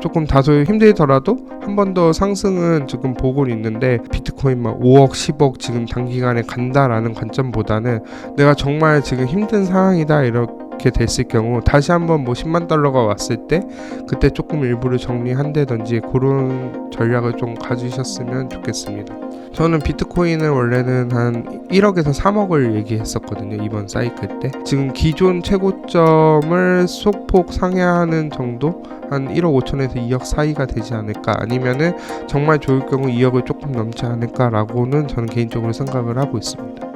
조금 다소 힘들더라도 한 번 더 상승은 지금 보고 있는데, 비트코인 막 5억 10억 지금 단기간에 간다라는 관점보다는 내가 정말 지금 힘든 상황이다 이렇게 됐을 경우 다시 한번 뭐 10만 달러가 왔을 때 그때 조금 일부를 정리한다든지 그런 전략을 좀 가지셨으면 좋겠습니다. 저는 비트코인을 원래는 한 1억에서 3억을 얘기했었거든요, 이번 사이클 때. 지금 기존 최고점을 소폭 상회하는 정도? 한 1억 5천에서 2억 사이가 되지 않을까, 아니면은 정말 좋을 경우 2억을 조금 넘지 않을까라고는 저는 개인적으로 생각을 하고 있습니다.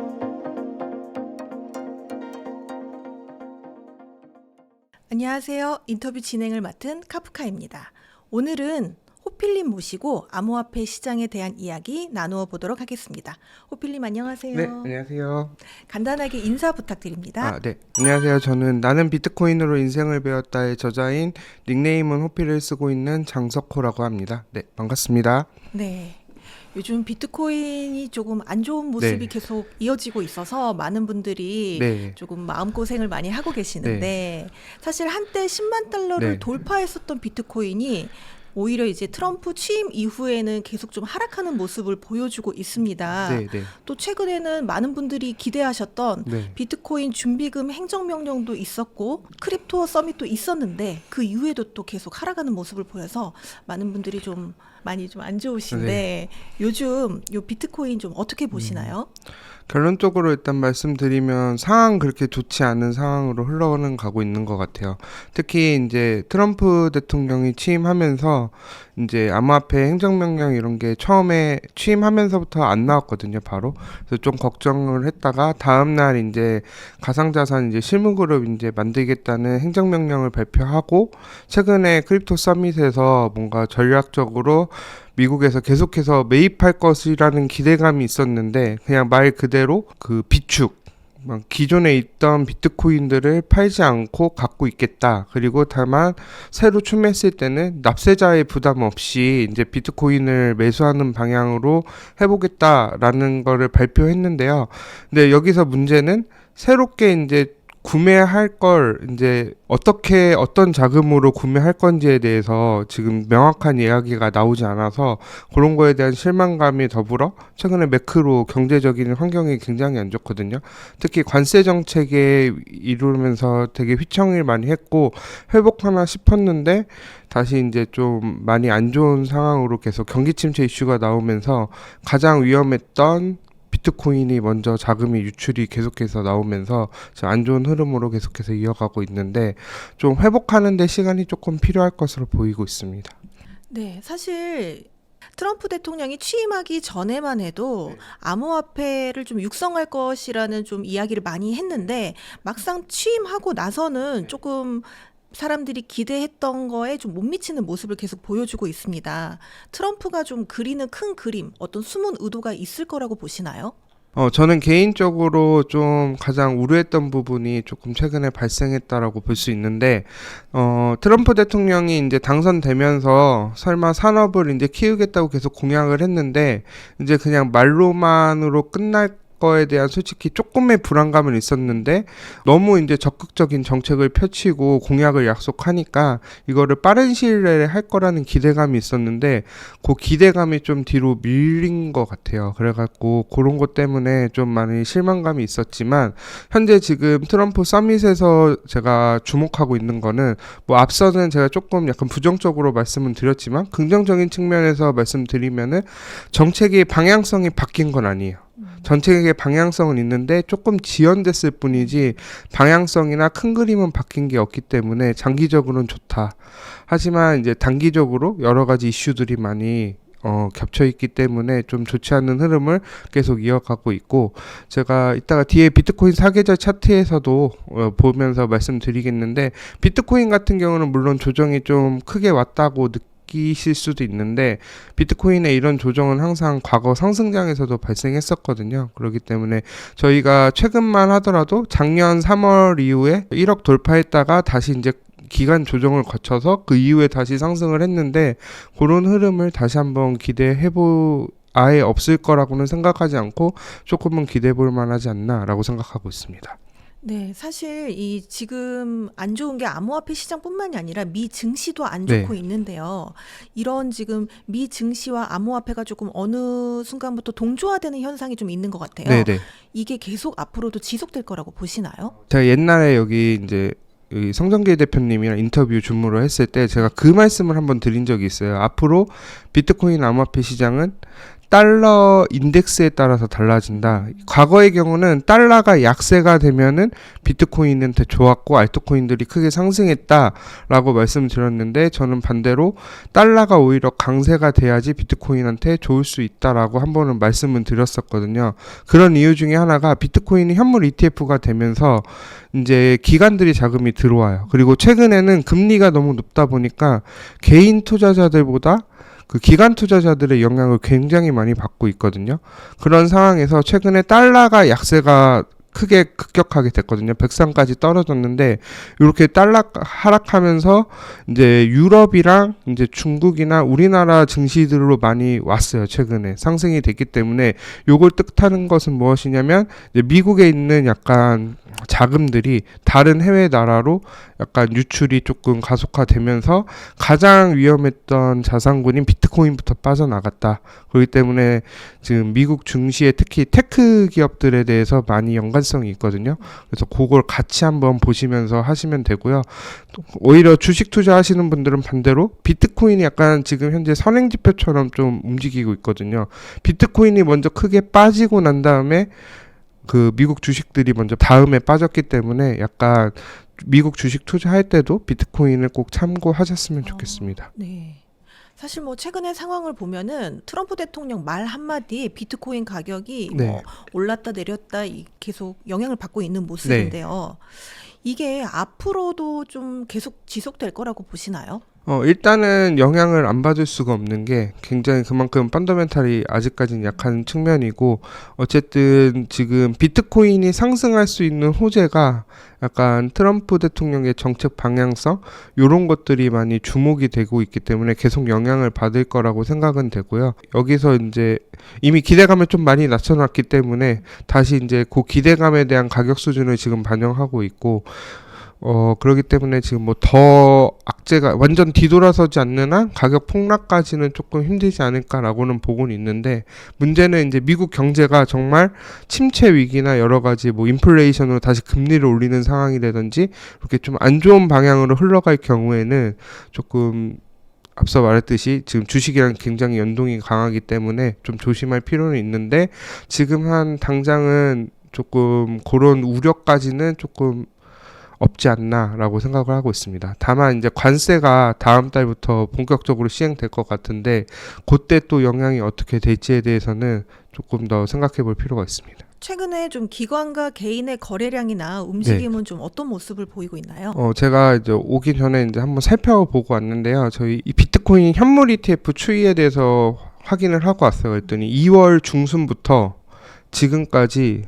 안녕하세요. 인터뷰 진행을 맡은 카프카입니다. 오늘은 호필님 모시고 암호화폐 시장에 대한 이야기 나누어 보도록 하겠습니다. 호필님 안녕하세요. 네, 안녕하세요. 간단하게 인사 부탁드립니다. 네. 안녕하세요. 저는 나는 비트코인으로 인생을 배웠다의 저자인, 닉네임은 호피를 쓰고 있는 장석호라고 합니다. 네, 반갑습니다. 네. 요즘 비트코인이 조금 안 좋은 모습이 계속 이어지고 있어서 많은 분들이 조금 마음고생을 많이 하고 계시는데, 사실 한때 10만 달러를 돌파했었던 비트코인이 오히려 이제 트럼프 취임 이후에는 계속 좀 하락하는 모습을 보여주고 있습니다. 또 최근에는 많은 분들이 기대하셨던 비트코인 준비금 행정명령도 있었고 크립토 서밋도 있었는데 그 이후에도 또 계속 하락하는 모습을 보여서 많은 분들이 좀 많이 좀 안 좋으신데, 요즘 요 비트코인 좀 어떻게 보시나요? 결론적으로 일단 말씀드리면 상황 그렇게 좋지 않은 상황으로 흘러가는 가고 있는 것 같아요. 특히 이제 트럼프 대통령이 취임하면서 이제 암호화폐 행정명령 이런 게 처음에 취임하면서부터 안 나왔거든요, 바로. 그래서 좀 걱정을 했다가 다음날 이제 가상자산 이제 실무그룹 이제 만들겠다는 행정명령을 발표하고, 최근에 크립토 서밋에서 뭔가 전략적으로 미국에서 계속해서 매입할 것이라는 기대감이 있었는데, 그냥 말 그대로 그 비축, 기존에 있던 비트코인들을 팔지 않고 갖고 있겠다. 그리고 다만 새로 출매했을 때는 납세자의 부담 없이 이제 비트코인을 매수하는 방향으로 해보겠다라는 거를 발표했는데요. 근데 여기서 문제는 새롭게 이제 구매할 걸 이제 어떻게 어떤 자금으로 구매할 건지에 대해서 지금 명확한 이야기가 나오지 않아서 그런 거에 대한 실망감이 더불어 최근에 매크로 경제적인 환경이 굉장히 안 좋거든요. 특히 관세 정책에 이루면서 되게 휘청일 많이 했고 회복하나 싶었는데 다시 이제 좀 많이 안 좋은 상황으로 계속 경기 침체 이슈가 나오면서 가장 위험했던 비트코인이 먼저 자금이 유출이 계속해서 나오면서 안 좋은 흐름으로 계속해서 이어가고 있는데, 좀 회복하는 데 시간이 조금 필요할 것으로 보이고 있습니다. 네, 사실 트럼프 대통령이 취임하기 전에만 해도 암호화폐를 좀 육성할 것이라는 좀 이야기를 많이 했는데, 막상 취임하고 나서는 조금 사람들이 기대했던 거에 좀 못 미치는 모습을 계속 보여주고 있습니다. 트럼프가 좀 그리는 큰 그림, 어떤 숨은 의도가 있을 거라고 보시나요? 저는 개인적으로 좀 가장 우려했던 부분이 조금 최근에 발생했다라고 볼 수 있는데, 트럼프 대통령이 이제 당선되면서 설마 산업을 이제 키우겠다고 계속 공약을 했는데, 이제 그냥 말로만으로 끝날 거에 대한 솔직히 조금의 불안감은 있었는데, 너무 이제 적극적인 정책을 펼치고 공약을 약속하니까 이거를 빠른 시일 내에 할 거라는 기대감이 있었는데, 그 기대감이 좀 뒤로 밀린 것 같아요. 그래갖고 그런 것 때문에 좀 많이 실망감이 있었지만, 현재 지금 트럼프 서밋에서 제가 주목하고 있는 거는, 뭐 앞서는 제가 조금 약간 부정적으로 말씀을 드렸지만 긍정적인 측면에서 말씀드리면은 정책의 방향성이 바뀐 건 아니에요. 정책의 방향성은 있는데 조금 지연됐을 뿐이지 방향성이나 큰 그림은 바뀐 게 없기 때문에 장기적으로는 좋다. 하지만 이제 단기적으로 여러 가지 이슈들이 많이 겹쳐 있기 때문에 좀 좋지 않은 흐름을 계속 이어가고 있고, 제가 이따가 뒤에 비트코인 사계절 차트에서도 보면서 말씀드리겠는데, 비트코인 같은 경우는 물론 조정이 좀 크게 왔다고 느끼실 수도 있는데, 비트코인의 이런 조정은 항상 과거 상승장에서도 발생했었거든요. 그렇기 때문에 저희가 최근만 하더라도 작년 3월 이후에 1억 돌파했다가 다시 이제 기간 조정을 거쳐서 그 이후에 다시 상승을 했는데, 그런 흐름을 다시 한번 아예 없을 거라고는 생각하지 않고 조금은 기대해 볼 만하지 않나라고 생각하고 있습니다. 네, 사실 이 지금 안 좋은 게 암호화폐 시장뿐만이 아니라 미 증시도 안 네. 좋고 있는데요. 이런 지금 미 증시와 암호화폐가 조금 어느 순간부터 동조화되는 현상이 좀 있는 것 같아요. 네네. 이게 계속 앞으로도 지속될 거라고 보시나요? 제가 옛날에 여기 이제 여기 성정길 대표님이랑 인터뷰 줌으로 했을 때 제가 그 말씀을 한번 드린 적이 있어요. 앞으로 비트코인 암호화폐 시장은 달러 인덱스에 따라서 달라진다. 과거의 경우는 달러가 약세가 되면은 비트코인한테 좋았고 알트코인들이 크게 상승했다라고 말씀드렸는데, 저는 반대로 달러가 오히려 강세가 돼야지 비트코인한테 좋을 수 있다라고 한 번은 말씀을 드렸었거든요. 그런 이유 중에 하나가 비트코인이 현물 ETF가 되면서 이제 기관들이 자금이 들어와요. 그리고 최근에는 금리가 너무 높다 보니까 개인 투자자들보다 그 기관 투자자들의 영향을 굉장히 많이 받고 있거든요. 그런 상황에서 최근에 달러가 약세가 크게 급격하게 됐거든요. 103까지 떨어졌는데, 이렇게 달러 하락하면서 이제 유럽이랑 이제 중국이나 우리나라 증시들로 많이 왔어요. 최근에 상승이 됐기 때문에 요걸 뜻하는 것은 무엇이냐면, 이제 미국에 있는 약간 자금들이 다른 해외 나라로 약간 유출이 조금 가속화되면서 가장 위험했던 자산군인 비트코인부터 빠져나갔다. 그렇기 때문에 지금 미국 증시에 특히 테크 기업들에 대해서 많이 연관성이 있거든요. 그래서 그걸 같이 한번 보시면서 하시면 되고요. 오히려 주식 투자하시는 분들은 반대로 비트코인이 약간 지금 현재 선행지표처럼 좀 움직이고 있거든요. 비트코인이 먼저 크게 빠지고 난 다음에 그 미국 주식들이 먼저 다음에 빠졌기 때문에 약간 미국 주식 투자할 때도 비트코인을 꼭 참고하셨으면 좋겠습니다. 네. 사실 뭐 최근의 상황을 보면은 트럼프 대통령 말 한마디에 비트코인 가격이 네. 뭐 올랐다 내렸다 계속 영향을 받고 있는 모습인데요. 이게 앞으로도 좀 계속 지속될 거라고 보시나요? 일단은 영향을 안 받을 수가 없는 게 굉장히 그만큼 펀더멘탈이 아직까지는 약한 측면이고, 어쨌든 지금 비트코인이 상승할 수 있는 호재가 약간 트럼프 대통령의 정책 방향성 요런 것들이 많이 주목이 되고 있기 때문에 계속 영향을 받을 거라고 생각은 되고요. 여기서 이제 이미 기대감을 좀 많이 낮춰놨기 때문에 다시 이제 그 기대감에 대한 가격 수준을 지금 반영하고 있고, 그렇기 때문에 지금 뭐 더 악재가 완전 뒤돌아서지 않는 한 가격 폭락까지는 조금 힘들지 않을까라고는 보고는 있는데, 문제는 이제 미국 경제가 정말 침체 위기나 여러 가지 뭐 인플레이션으로 다시 금리를 올리는 상황이라든지 이렇게 좀 안 좋은 방향으로 흘러갈 경우에는 조금 앞서 말했듯이 지금 주식이랑 굉장히 연동이 강하기 때문에 좀 조심할 필요는 있는데, 지금 한 당장은 조금 그런 우려까지는 조금 없지 않나라고 생각을 하고 있습니다. 다만 이제 관세가 다음 달부터 본격적으로 시행될 것 같은데, 그때 또 영향이 어떻게 될지에 대해서는 조금 더 생각해 볼 필요가 있습니다. 최근에 좀 기관과 개인의 거래량이나 움직임은 좀 어떤 모습을 보이고 있나요? 제가 이제 오기 전에 이제 한번 살펴보고 왔는데요. 저희 이 비트코인 현물 ETF 추이에 대해서 확인을 하고 왔어요. 그랬더니 2월 중순부터 지금까지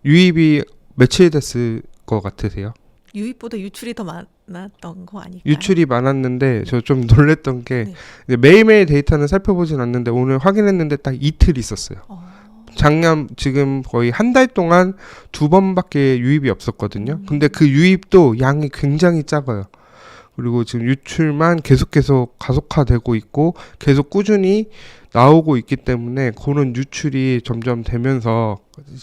유입이 며칠 됐을 것 같으세요? 유입보다 유출이 더 많았던 거 아닐까요? 유출이 많았는데 저 좀 놀랬던 게 네. 매일매일 데이터는 살펴보진 않는데 오늘 확인했는데 딱 이틀 있었어요. 작년 지금 거의 한 달 동안 2번밖에 유입이 없었거든요. 근데 그 유입도 양이 굉장히 작아요. 그리고 지금 유출만 계속 가속화되고 있고 계속 꾸준히 나오고 있기 때문에 그런 유출이 점점 되면서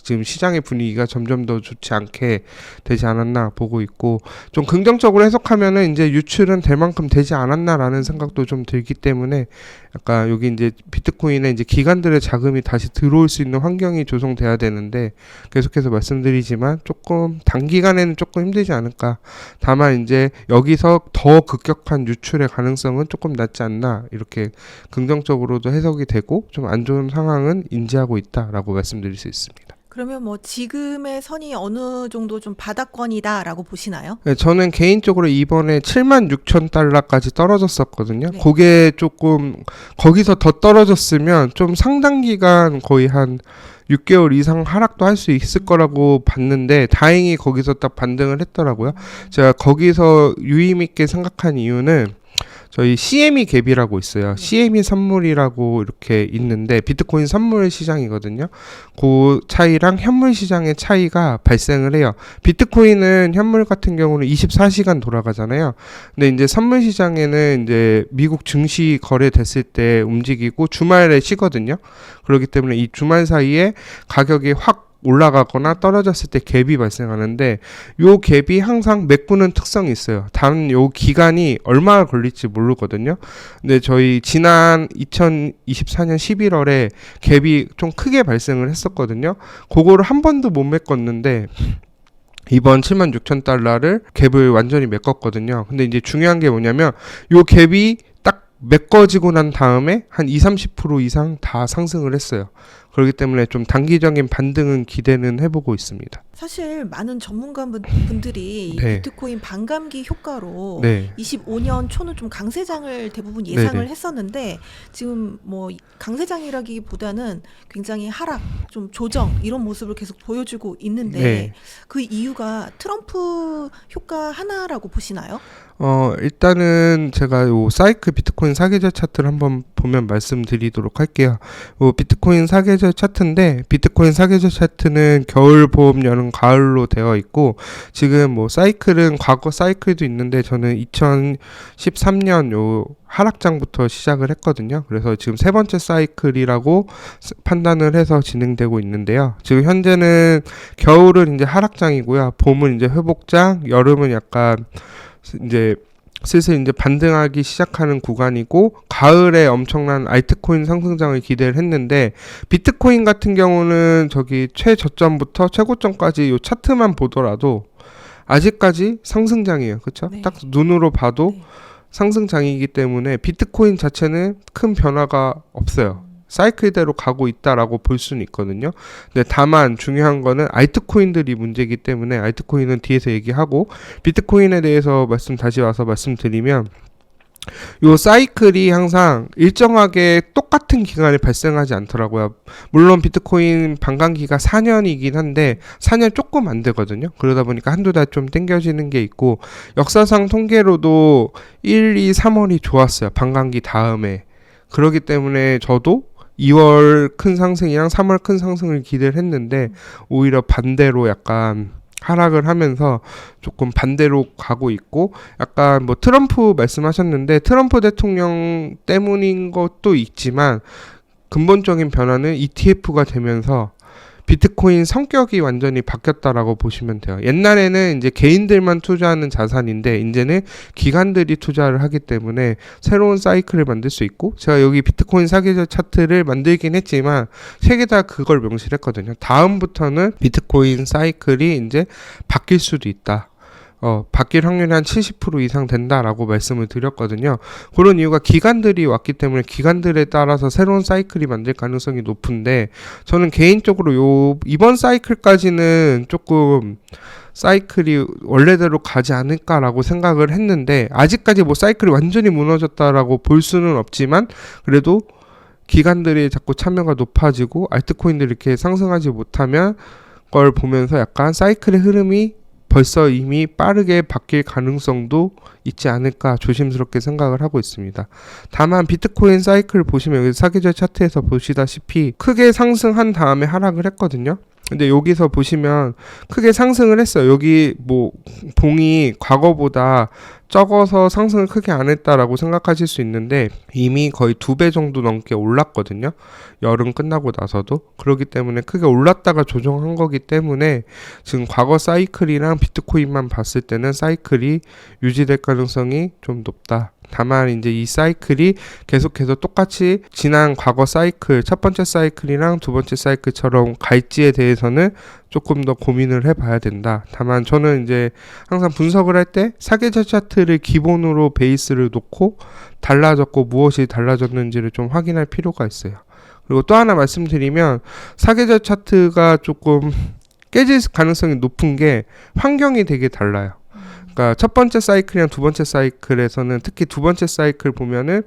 지금 시장의 분위기가 점점 더 좋지 않게 되지 않았나 보고 있고, 좀 긍정적으로 해석하면은 이제 유출은 될 만큼 되지 않았나라는 생각도 좀 들기 때문에 약간 여기 이제 비트코인에 이제 기관들의 자금이 다시 들어올 수 있는 환경이 조성돼야 되는데, 계속해서 말씀드리지만 조금 단기간에는 조금 힘들지 않을까. 다만 이제 여기서 더 급격한 유출의 가능성은 조금 낮지 않나, 이렇게 긍정적으로도 해석이 되고 좀 안 좋은 상황은 인지하고 있다라고 말씀드릴 수 있습니다. 그러면 뭐 지금의 선이 어느 정도 좀 바닥권이다라고 보시나요? 네, 저는 개인적으로 이번에 76,000달러까지 떨어졌었거든요. 네. 그게 조금 거기서 더 떨어졌으면 좀 상당 기간 거의 한 6개월 이상 하락도 할 수 있을 거라고 봤는데, 다행히 거기서 딱 반등을 했더라고요. 제가 거기서 유의미 있게 생각한 이유는 저희 CME 갭이라고 있어요. CME 선물이라고 이렇게 있는데 비트코인 선물 시장이거든요. 그 차이랑 현물 시장의 차이가 발생을 해요. 비트코인은 현물 같은 경우는 24시간 돌아가잖아요. 근데 이제 선물 시장에는 이제 미국 증시 거래됐을 때 움직이고 주말에 쉬거든요. 그렇기 때문에 이 주말 사이에 가격이 확 올라가거나 떨어졌을 때 갭이 발생하는데 요 갭이 항상 메꾸는 특성이 있어요. 단 요 기간이 얼마나 걸릴지 모르거든요. 근데 저희 지난 2024년 11월에 갭이 좀 크게 발생을 했었거든요. 그거를 한 번도 못 메꿨는데 이번 76,000달러를 갭을 완전히 메꿨거든요. 근데 이제 중요한 게 뭐냐면 요 갭이 딱 메꿔지고 난 다음에 한 20-30% 이상 다 상승을 했어요. 그렇기 때문에 좀 단기적인 반등은 기대는 해보고 있습니다. 사실 많은 전문가분들이 네. 비트코인 반감기 효과로 네. 25년 초는 좀 강세장을 대부분 예상을 네네. 했었는데 지금 뭐 강세장이라기보다는 굉장히 하락, 좀 조정 이런 모습을 계속 보여주고 있는데 네. 그 이유가 트럼프 효과 하나라고 보시나요? 일단은 제가 요 사이클 비트코인 사계절 차트를 한번 보면 말씀드리도록 할게요. 요 비트코인 사계절 차트인데 비트코인 사계절 차트는 겨울, 봄, 여름, 가을로 되어 있고 지금 뭐 사이클은 과거 사이클도 있는데 저는 2013년 요 하락장부터 시작을 했거든요. 그래서 지금 세 번째 사이클이라고 판단을 해서 진행되고 있는데요. 지금 현재는 겨울은 이제 하락장이고요. 봄은 이제 회복장, 여름은 약간 이제 슬슬 이제 반등하기 시작하는 구간이고 가을에 엄청난 알트코인 상승장을 기대를 했는데 비트코인 같은 경우는 저기 최저점부터 최고점까지 요 차트만 보더라도 아직까지 상승장이에요. 그렇죠? 네. 딱 눈으로 봐도 네. 상승장이기 때문에 비트코인 자체는 큰 변화가 없어요. 사이클대로 가고 있다라고 볼 수는 있거든요. 근데 다만 중요한 거는 알트코인들이 문제이기 때문에 알트코인은 뒤에서 얘기하고 비트코인에 대해서 다시 와서 말씀드리면 요 사이클이 항상 일정하게 똑같은 기간에 발생하지 않더라고요. 물론 비트코인 반감기가 4년이긴 한데 4년 조금 안 되거든요. 그러다 보니까 한두 달 좀 땡겨지는 게 있고 역사상 통계로도 1, 2, 3월이 좋았어요. 반감기 다음에. 그렇기 때문에 저도 2월 큰 상승이랑 3월 큰 상승을 기대를 했는데 오히려 반대로 약간 하락을 하면서 조금 반대로 가고 있고 약간 뭐 트럼프 말씀하셨는데 트럼프 대통령 때문인 것도 있지만 근본적인 변화는 ETF가 되면서 비트코인 성격이 완전히 바뀌었다라고 보시면 돼요. 옛날에는 이제 개인들만 투자하는 자산인데 이제는 기관들이 투자를 하기 때문에 새로운 사이클을 만들 수 있고 제가 여기 비트코인 사계절 차트를 만들긴 했지만 세 개 다 그걸 명시했거든요. 다음부터는 비트코인 사이클이 이제 바뀔 수도 있다. 바뀔 확률이 한 70% 이상 된다라고 말씀을 드렸거든요. 그런 이유가 기관들이 왔기 때문에 기관들에 따라서 새로운 사이클이 만들 가능성이 높은데 저는 개인적으로 이번 사이클까지는 조금 사이클이 원래대로 가지 않을까라고 생각을 했는데 아직까지 뭐 사이클이 완전히 무너졌다라고 볼 수는 없지만 그래도 기관들이 자꾸 참여가 높아지고 알트코인들이 이렇게 상승하지 못하면 걸 보면서 약간 사이클의 흐름이 벌써 이미 빠르게 바뀔 가능성도 있지 않을까 조심스럽게 생각을 하고 있습니다. 다만 비트코인 사이클 보시면 여기 사계절 차트에서 보시다시피 크게 상승한 다음에 하락을 했거든요. 근데 여기서 보시면 크게 상승을 했어요. 여기 뭐 봉이 과거보다 적어서 상승을 크게 안 했다라고 생각하실 수 있는데 이미 거의 2배 정도 넘게 올랐거든요. 여름 끝나고 나서도. 그렇기 때문에 크게 올랐다가 조정한 거기 때문에 지금 과거 사이클이랑 비트코인만 봤을 때는 사이클이 유지될 가능성이 좀 높다. 다만 이제 이 사이클이 계속해서 똑같이 지난 과거 사이클 첫 번째 사이클이랑 두 번째 사이클처럼 갈지에 대해서는 조금 더 고민을 해봐야 된다. 다만 저는 이제 항상 분석을 할 때 사계절 차트를 기본으로 베이스를 놓고 달라졌고 무엇이 달라졌는지를 좀 확인할 필요가 있어요. 그리고 또 하나 말씀드리면 사계절 차트가 조금 깨질 가능성이 높은 게 환경이 되게 달라요. 그러니까 첫 번째 사이클이랑 두 번째 사이클에서는 특히 두 번째 사이클 보면은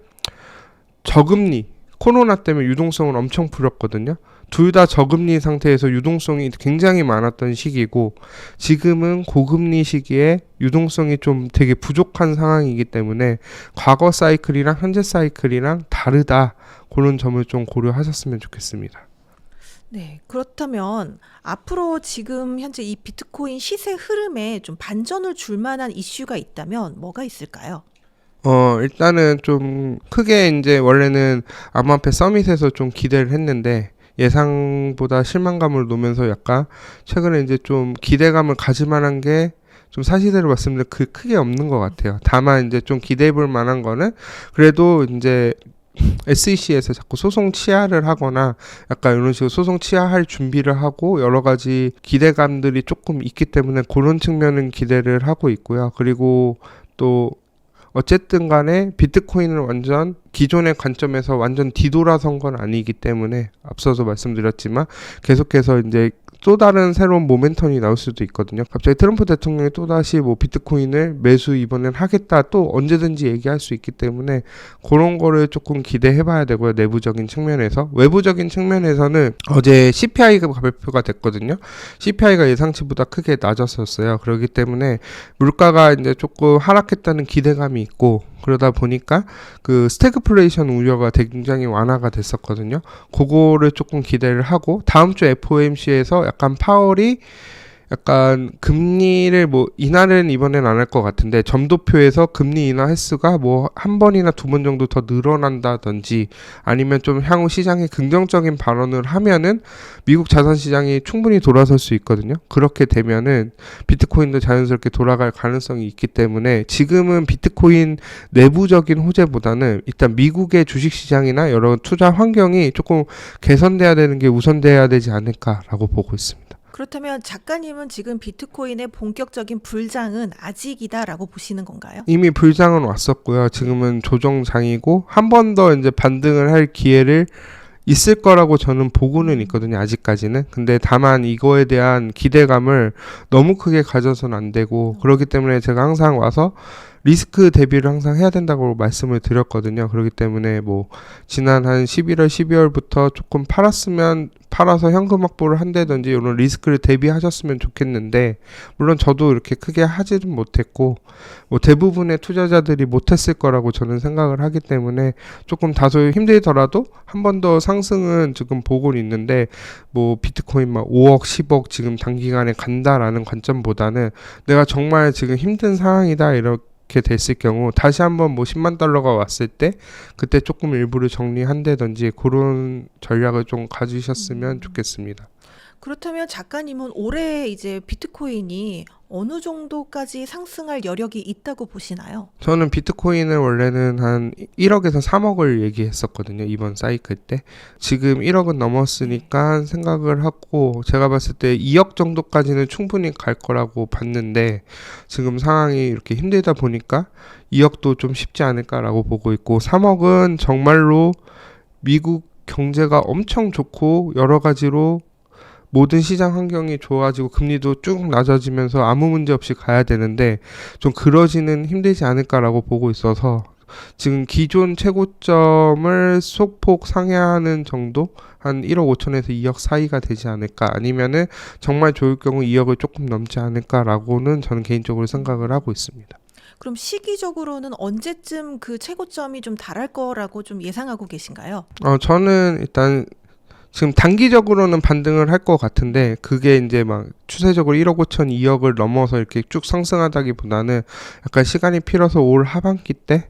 저금리 코로나 때문에 유동성을 엄청 풀었거든요. 둘 다 저금리 상태에서 유동성이 굉장히 많았던 시기고 지금은 고금리 시기에 유동성이 좀 되게 부족한 상황이기 때문에 과거 사이클이랑 현재 사이클이랑 다르다. 그런 점을 좀 고려하셨으면 좋겠습니다. 네, 그렇다면 앞으로 지금 현재 이 비트코인 시세 흐름에 좀 반전을 줄 만한 이슈가 있다면 뭐가 있을까요? 일단은 좀 크게 이제 원래는 암호화폐 서밋에서 좀 기대를 했는데 예상보다 실망감을 놓으면서 약간 최근에 이제 좀 기대감을 가질 만한 게 좀 사실대로 말씀드리면 크게 없는 것 같아요. 다만 이제 좀 기대해 볼 만한 거는 그래도 이제 SEC에서 자꾸 소송 취하를 하거나 약간 이런 식으로 소송 취하할 준비를 하고 여러 가지 기대감들이 조금 있기 때문에 그런 측면은 기대를 하고 있고요. 그리고 또 어쨌든 간에 비트코인은 완전 기존의 관점에서 완전 뒤돌아선 건 아니기 때문에 앞서서 말씀드렸지만 계속해서 이제 또 다른 새로운 모멘텀이 나올 수도 있거든요. 갑자기 트럼프 대통령이 또다시 뭐 비트코인을 매수 이번엔 하겠다 또 언제든지 얘기할 수 있기 때문에 그런 거를 조금 기대해 봐야 되고요. 내부적인 측면에서. 외부적인 측면에서는 어제 CPI가 발표가 됐거든요. CPI가 예상치보다 크게 낮았었어요. 그렇기 때문에 물가가 이제 조금 하락했다는 기대감이 있고 그러다 보니까 그 스태그플레이션 우려가 굉장히 완화가 됐었거든요. 그거를 조금 기대를 하고 다음 주 FOMC에서 약간 파월이 약간 금리를 뭐 인하는 이번엔 안 할 것 같은데 점도표에서 금리 인하 횟수가 뭐 한 번이나 두 번 정도 더 늘어난다든지 아니면 좀 향후 시장에 긍정적인 발언을 하면은 미국 자산 시장이 충분히 돌아설 수 있거든요. 그렇게 되면은 비트코인도 자연스럽게 돌아갈 가능성이 있기 때문에 지금은 비트코인 내부적인 호재보다는 일단 미국의 주식 시장이나 여러 투자 환경이 조금 개선돼야 되는 게 우선돼야 되지 않을까라고 보고 있습니다. 그렇다면 작가님은 지금 비트코인의 본격적인 불장은 아직이다라고 보시는 건가요? 이미 불장은 왔었고요. 지금은 조정장이고 한 번 더 이제 반등을 할 기회를 있을 거라고 저는 보고는 있거든요. 아직까지는. 근데 다만 이거에 대한 기대감을 너무 크게 가져서는 안 되고 그렇기 때문에 제가 항상 와서 리스크 대비를 항상 해야 된다고 말씀을 드렸거든요. 그렇기 때문에 뭐 지난 한 11월, 12월부터 조금 팔아서 현금 확보를 한다든지 이런 리스크를 대비하셨으면 좋겠는데 물론 저도 이렇게 크게 하지는 못했고 뭐 대부분의 투자자들이 못했을 거라고 저는 생각을 하기 때문에 조금 다소 힘들더라도 한 번 더 상승은 지금 보고 있는데 뭐 비트코인 막 5억, 10억 지금 단기간에 간다라는 관점보다는 내가 정말 지금 힘든 상황이다 이렇게 됐을 경우 다시 한번 뭐 10만 달러가 왔을 때 그때 조금 일부를 정리한다든지 그런 전략을 좀 가지셨으면 좋겠습니다. 그렇다면 작가님은 올해 이제 비트코인이 어느 정도까지 상승할 여력이 있다고 보시나요? 저는 비트코인을 원래는 한 1억에서 3억을 얘기했었거든요. 이번 사이클 때. 지금 1억은 넘었으니까 생각을 하고 제가 봤을 때 2억 정도까지는 충분히 갈 거라고 봤는데 지금 상황이 이렇게 힘들다 보니까 2억도 좀 쉽지 않을까라고 보고 있고 3억은 정말로 미국 경제가 엄청 좋고 여러 가지로 모든 시장 환경이 좋아지고 금리도 쭉 낮아지면서 아무 문제 없이 가야 되는데 좀 그러지는 힘들지 않을까라고 보고 있어서 지금 기존 최고점을 소폭 상회하는 정도 한 1억 5천에서 2억 사이가 되지 않을까 아니면은 정말 좋을 경우 2억을 조금 넘지 않을까라고는 저는 개인적으로 생각을 하고 있습니다. 그럼 시기적으로는 언제쯤 그 최고점이 좀 달할 거라고 좀 예상하고 계신가요? 저는 일단 지금 단기적으로는 반등을 할 것 같은데 그게 이제 막 추세적으로 1억 5천 2억을 넘어서 이렇게 쭉 상승하다기보다는 약간 시간이 필요해서 올 하반기 때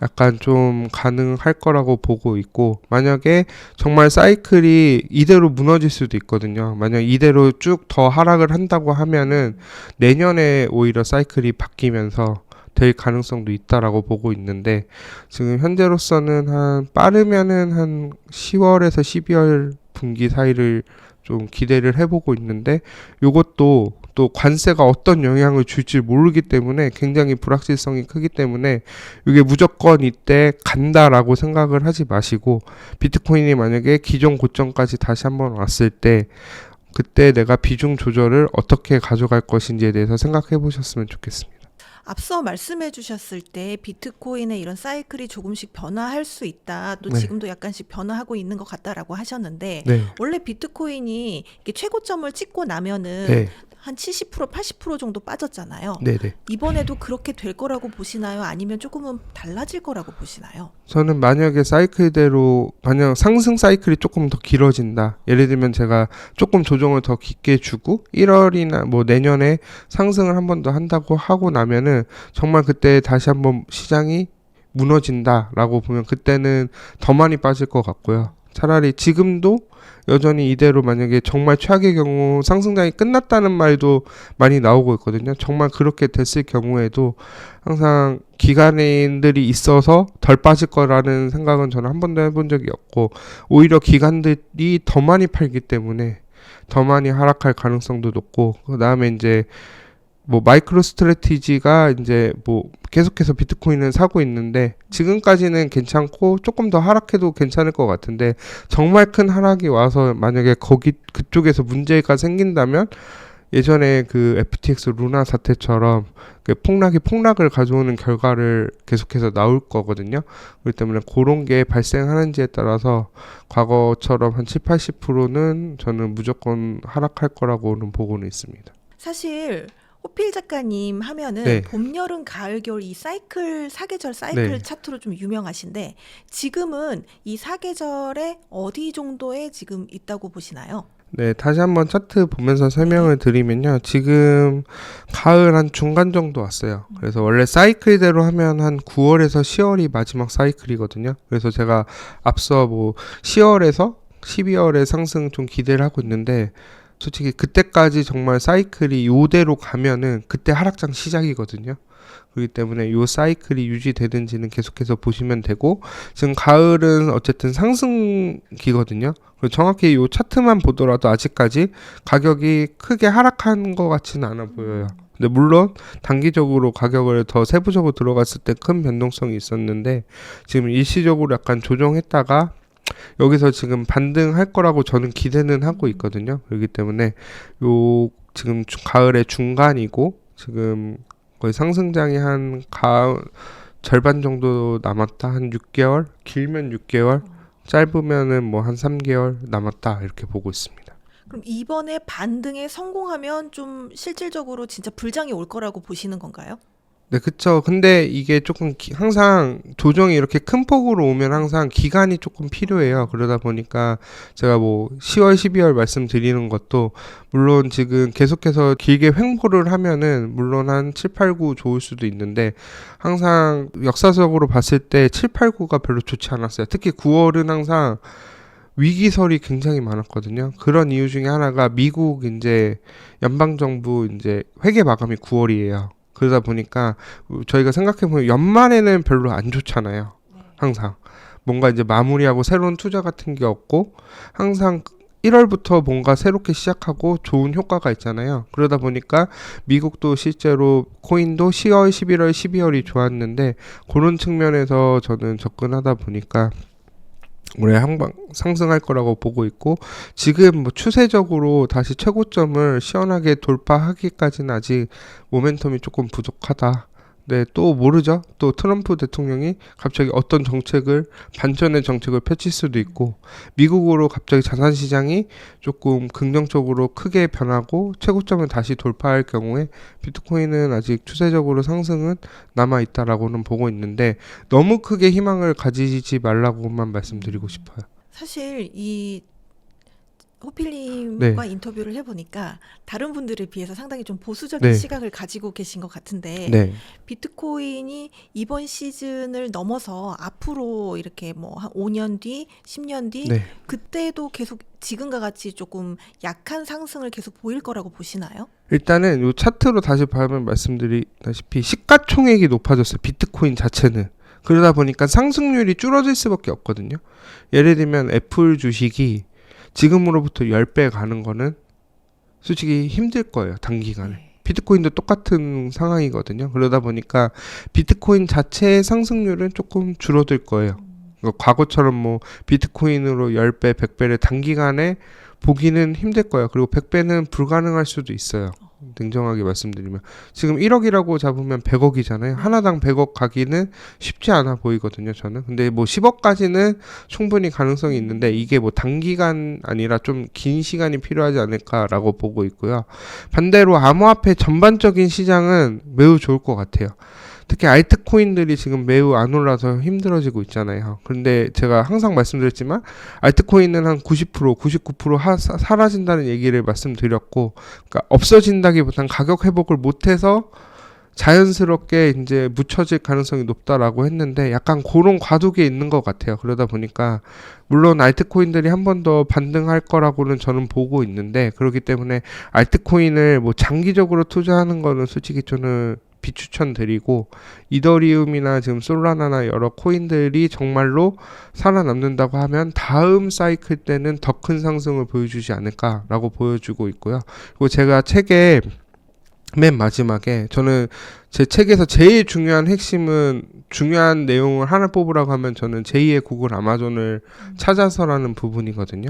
약간 좀 가능할 거라고 보고 있고 만약에 정말 사이클이 이대로 무너질 수도 있거든요. 만약 이대로 쭉 더 하락을 한다고 하면은 내년에 오히려 사이클이 바뀌면서 될 가능성도 있다라고 보고 있는데 지금 현재로서는 한 빠르면은 한 10월에서 12월 분기 사이를 좀 기대를 해보고 있는데 요것도 또 관세가 어떤 영향을 줄지 모르기 때문에 굉장히 불확실성이 크기 때문에 이게 무조건 이때 간다라고 생각을 하지 마시고 비트코인이 만약에 기존 고점까지 다시 한번 왔을 때 그때 내가 비중 조절을 어떻게 가져갈 것인지에 대해서 생각해 보셨으면 좋겠습니다. 앞서 말씀해 주셨을 때 비트코인의 이런 사이클이 조금씩 변화할 수 있다. 또 네. 지금도 약간씩 변화하고 있는 것 같다라고 하셨는데 네. 원래 비트코인이 이렇게 최고점을 찍고 나면은 네. 한 70%, 80% 정도 빠졌잖아요. 네네. 이번에도 그렇게 될 거라고 보시나요? 아니면 조금은 달라질 거라고 보시나요? 저는 만약에 사이클대로 만약 상승 사이클이 조금 더 길어진다. 예를 들면 제가 조금 조정을 더 깊게 주고 1월이나 뭐 내년에 상승을 한 번 더 한다고 하고 나면은 정말 그때 다시 한번 시장이 무너진다라고 보면 그때는 더 많이 빠질 것 같고요. 차라리 지금도 여전히 이대로 만약에 정말 최악의 경우 상승장이 끝났다는 말도 많이 나오고 있거든요. 정말 그렇게 됐을 경우에도 항상 기관인들이 있어서 덜 빠질 거라는 생각은 저는 한 번도 해본 적이 없고 오히려 기관들이 더 많이 팔기 때문에 더 많이 하락할 가능성도 높고 그 다음에 이제 뭐 마이크로 스트래티지가 이제 뭐 계속해서 비트코인을 사고 있는데 지금까지는 괜찮고 조금 더 하락해도 괜찮을 것 같은데 정말 큰 하락이 와서 만약에 그쪽에서 문제가 생긴다면 예전에 그 FTX 루나 사태처럼 그 폭락을 가져오는 결과를 계속해서 나올 거거든요. 그렇기 때문에 그런 게 발생하는지에 따라서 과거처럼 한 70-80%는 저는 무조건 하락할 거라고는 보고는 있습니다. 사실 호필 작가님 하면은 네. 봄, 여름, 가을, 겨울 이 사계절 사이클 네. 차트로 좀 유명하신데 지금은 이 사계절에 어디 정도에 지금 있다고 보시나요? 네, 다시 한번 차트 보면서 설명을 드리면요. 지금 가을 한 중간 정도 왔어요. 그래서 원래 사이클대로 하면 한 9월에서 10월이 마지막 사이클이거든요. 그래서 제가 앞서 뭐 10월에서 12월에 상승 좀 기대를 하고 있는데 솔직히 그때까지 정말 사이클이 요대로 가면은 그때 하락장 시작이거든요. 그렇기 때문에 요 사이클이 유지되는지는 계속해서 보시면 되고 지금 가을은 어쨌든 상승기거든요. 그리고 정확히 요 차트만 보더라도 아직까지 가격이 크게 하락한 것 같지는 않아 보여요. 근데 물론 단기적으로 가격을 더 세부적으로 들어갔을 때 큰 변동성이 있었는데 지금 일시적으로 약간 조정했다가 여기서 지금 반등할 거라고 저는 기대는 하고 있거든요. 그렇기 때문에 요 지금 가을의 중간이고 지금 거의 상승장이 한 절반 정도 남았다. 한 6개월? 길면 6개월? 짧으면은 뭐 한 3개월 남았다. 이렇게 보고 있습니다. 그럼 이번에 반등에 성공하면 좀 실질적으로 진짜 불장이 올 거라고 보시는 건가요? 네, 그쵸. 근데 이게 조금 항상 조정이 이렇게 큰 폭으로 오면 항상 기간이 조금 필요해요. 그러다 보니까 제가 뭐 10월, 12월 말씀드리는 것도 물론 지금 계속해서 길게 횡보를 하면은 물론 한 7, 8, 9 좋을 수도 있는데 항상 역사적으로 봤을 때 7, 8, 9가 별로 좋지 않았어요. 특히 9월은 항상 위기설이 굉장히 많았거든요. 그런 이유 중에 하나가 미국 이제 연방정부 이제 회계 마감이 9월이에요. 그러다 보니까 저희가 생각해보면 연말에는 별로 안 좋잖아요. 항상 뭔가 이제 마무리하고 새로운 투자 같은 게 없고 항상 1월부터 뭔가 새롭게 시작하고 좋은 효과가 있잖아요. 그러다 보니까 미국도 실제로 코인도 10월, 11월, 12월이 좋았는데 그런 측면에서 저는 접근하다 보니까 올해 항상 상승할 거라고 보고 있고 지금 뭐 추세적으로 다시 최고점을 시원하게 돌파하기까지는 아직 모멘텀이 조금 부족하다. 네, 또 모르죠. 또 트럼프 대통령이 갑자기 어떤 정책을 반전의 정책을 펼칠 수도 있고 미국으로 갑자기 자산 시장이 조금 긍정적으로 크게 변하고 최고점을 다시 돌파할 경우에 비트코인은 아직 추세적으로 상승은 남아 있다라고는 보고 있는데 너무 크게 희망을 가지지 말라고만 말씀드리고 싶어요. 사실 이 호필님과 네. 인터뷰를 해보니까 다른 분들에 비해서 상당히 좀 보수적인 네. 시각을 가지고 계신 것 같은데 네. 비트코인이 이번 시즌을 넘어서 앞으로 이렇게 뭐 한 5년 뒤, 10년 뒤 네. 그때도 계속 지금과 같이 조금 약한 상승을 계속 보일 거라고 보시나요? 일단은 요 차트로 다시 보면 말씀드리다시피 시가총액이 높아졌어요. 비트코인 자체는. 그러다 보니까 상승률이 줄어들 수밖에 없거든요. 예를 들면 애플 주식이 지금으로부터 10배 가는 거는 솔직히 힘들 거예요. 단기간에. 비트코인도 똑같은 상황이거든요. 그러다 보니까 비트코인 자체의 상승률은 조금 줄어들 거예요. 과거처럼 뭐 비트코인으로 10배, 100배를 단기간에 보기는 힘들 거예요. 그리고 100배는 불가능할 수도 있어요. 냉정하게 말씀드리면 지금 1억이라고 잡으면 100억이잖아요. 하나당 100억 가기는 쉽지 않아 보이거든요, 저는. 근데 뭐 10억까지는 충분히 가능성이 있는데 이게 뭐 단기간 아니라 좀 긴 시간이 필요하지 않을까라고 보고 있고요. 반대로 암호화폐 전반적인 시장은 매우 좋을 것 같아요. 특히 알트코인들이 지금 매우 안 올라서 힘들어지고 있잖아요. 그런데 제가 항상 말씀드렸지만 알트코인은 한 90%, 99% 사라진다는 얘기를 말씀드렸고, 그러니까 없어진다기보단 가격 회복을 못해서 자연스럽게 이제 묻혀질 가능성이 높다라고 했는데 약간 그런 과도기에 있는 것 같아요. 그러다 보니까 물론 알트코인들이 한 번 더 반등할 거라고는 저는 보고 있는데, 그렇기 때문에 알트코인을 뭐 장기적으로 투자하는 거는 솔직히 저는 비추천드리고, 이더리움이나 지금 솔라나나 여러 코인들이 정말로 살아남는다고 하면 다음 사이클 때는 더 큰 상승을 보여주지 않을까라고 보여주고 있고요. 그리고 제가 책에 맨 마지막에 저는 제 책에서 제일 중요한 핵심은, 중요한 내용을 하나 뽑으라고 하면 저는 제2의 구글 아마존을 찾아서라는 부분이거든요.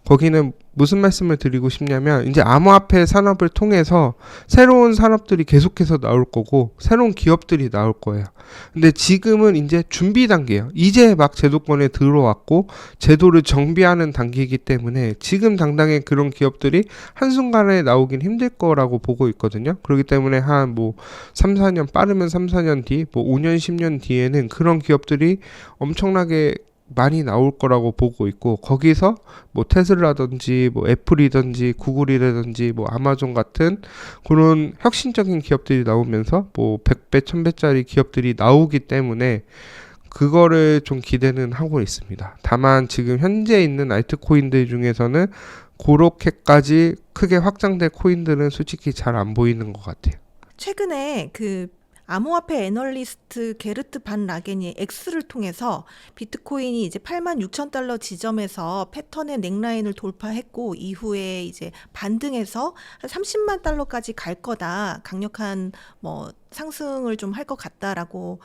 거기는 무슨 말씀을 드리고 싶냐면, 이제 암호화폐 산업을 통해서 새로운 산업들이 계속해서 나올 거고 새로운 기업들이 나올 거예요. 근데 지금은 이제 준비 단계예요. 이제 막 제도권에 들어왔고 제도를 정비하는 단계이기 때문에 지금 당장에 그런 기업들이 한순간에 나오긴 힘들 거라고 보고 있거든요. 그렇기 때문에 한 뭐 3, 4년, 빠르면 3, 4년 뒤, 뭐 5년, 10년 뒤에는 그런 기업들이 엄청나게 많이 나올 거라고 보고 있고, 거기서 뭐 테슬라든지 뭐 애플이든지 구글이라든지 뭐 아마존 같은 그런 혁신적인 기업들이 나오면서 뭐 100배, 1000배짜리 기업들이 나오기 때문에 그거를 좀 기대는 하고 있습니다. 다만 지금 현재 있는 알트코인들 중에서는 그렇게까지 크게 확장될 코인들은 솔직히 잘 안 보이는 것 같아요. 최근에 그 암호화폐 애널리스트 게르트 반 라겐이 X를 통해서 비트코인이 이제 86,000달러 지점에서 패턴의 넥라인을 돌파했고 이후에 이제 반등해서 한 30만 달러까지 갈 거다, 강력한 뭐 상승을 좀 할 것 같다라고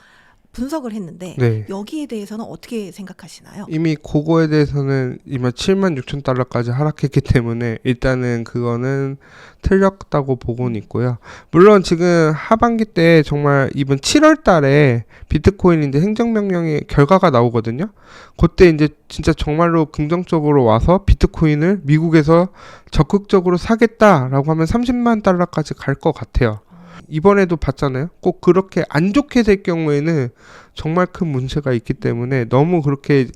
분석을 했는데, 네. 여기에 대해서는 어떻게 생각하시나요? 이미 그거에 대해서는 이만 76,000달러까지 하락했기 때문에 일단은 그거는 틀렸다고 보고는 있고요. 물론 지금 하반기 때 정말 이번 7월 달에 비트코인 이제 행정명령의 결과가 나오거든요. 그때 이제 진짜 정말로 긍정적으로 와서 비트코인을 미국에서 적극적으로 사겠다라고 하면 30만 달러까지 갈 것 같아요. 이번에도 봤잖아요. 꼭 그렇게 안 좋게 될 경우에는 정말 큰 문제가 있기 때문에 너무 그렇게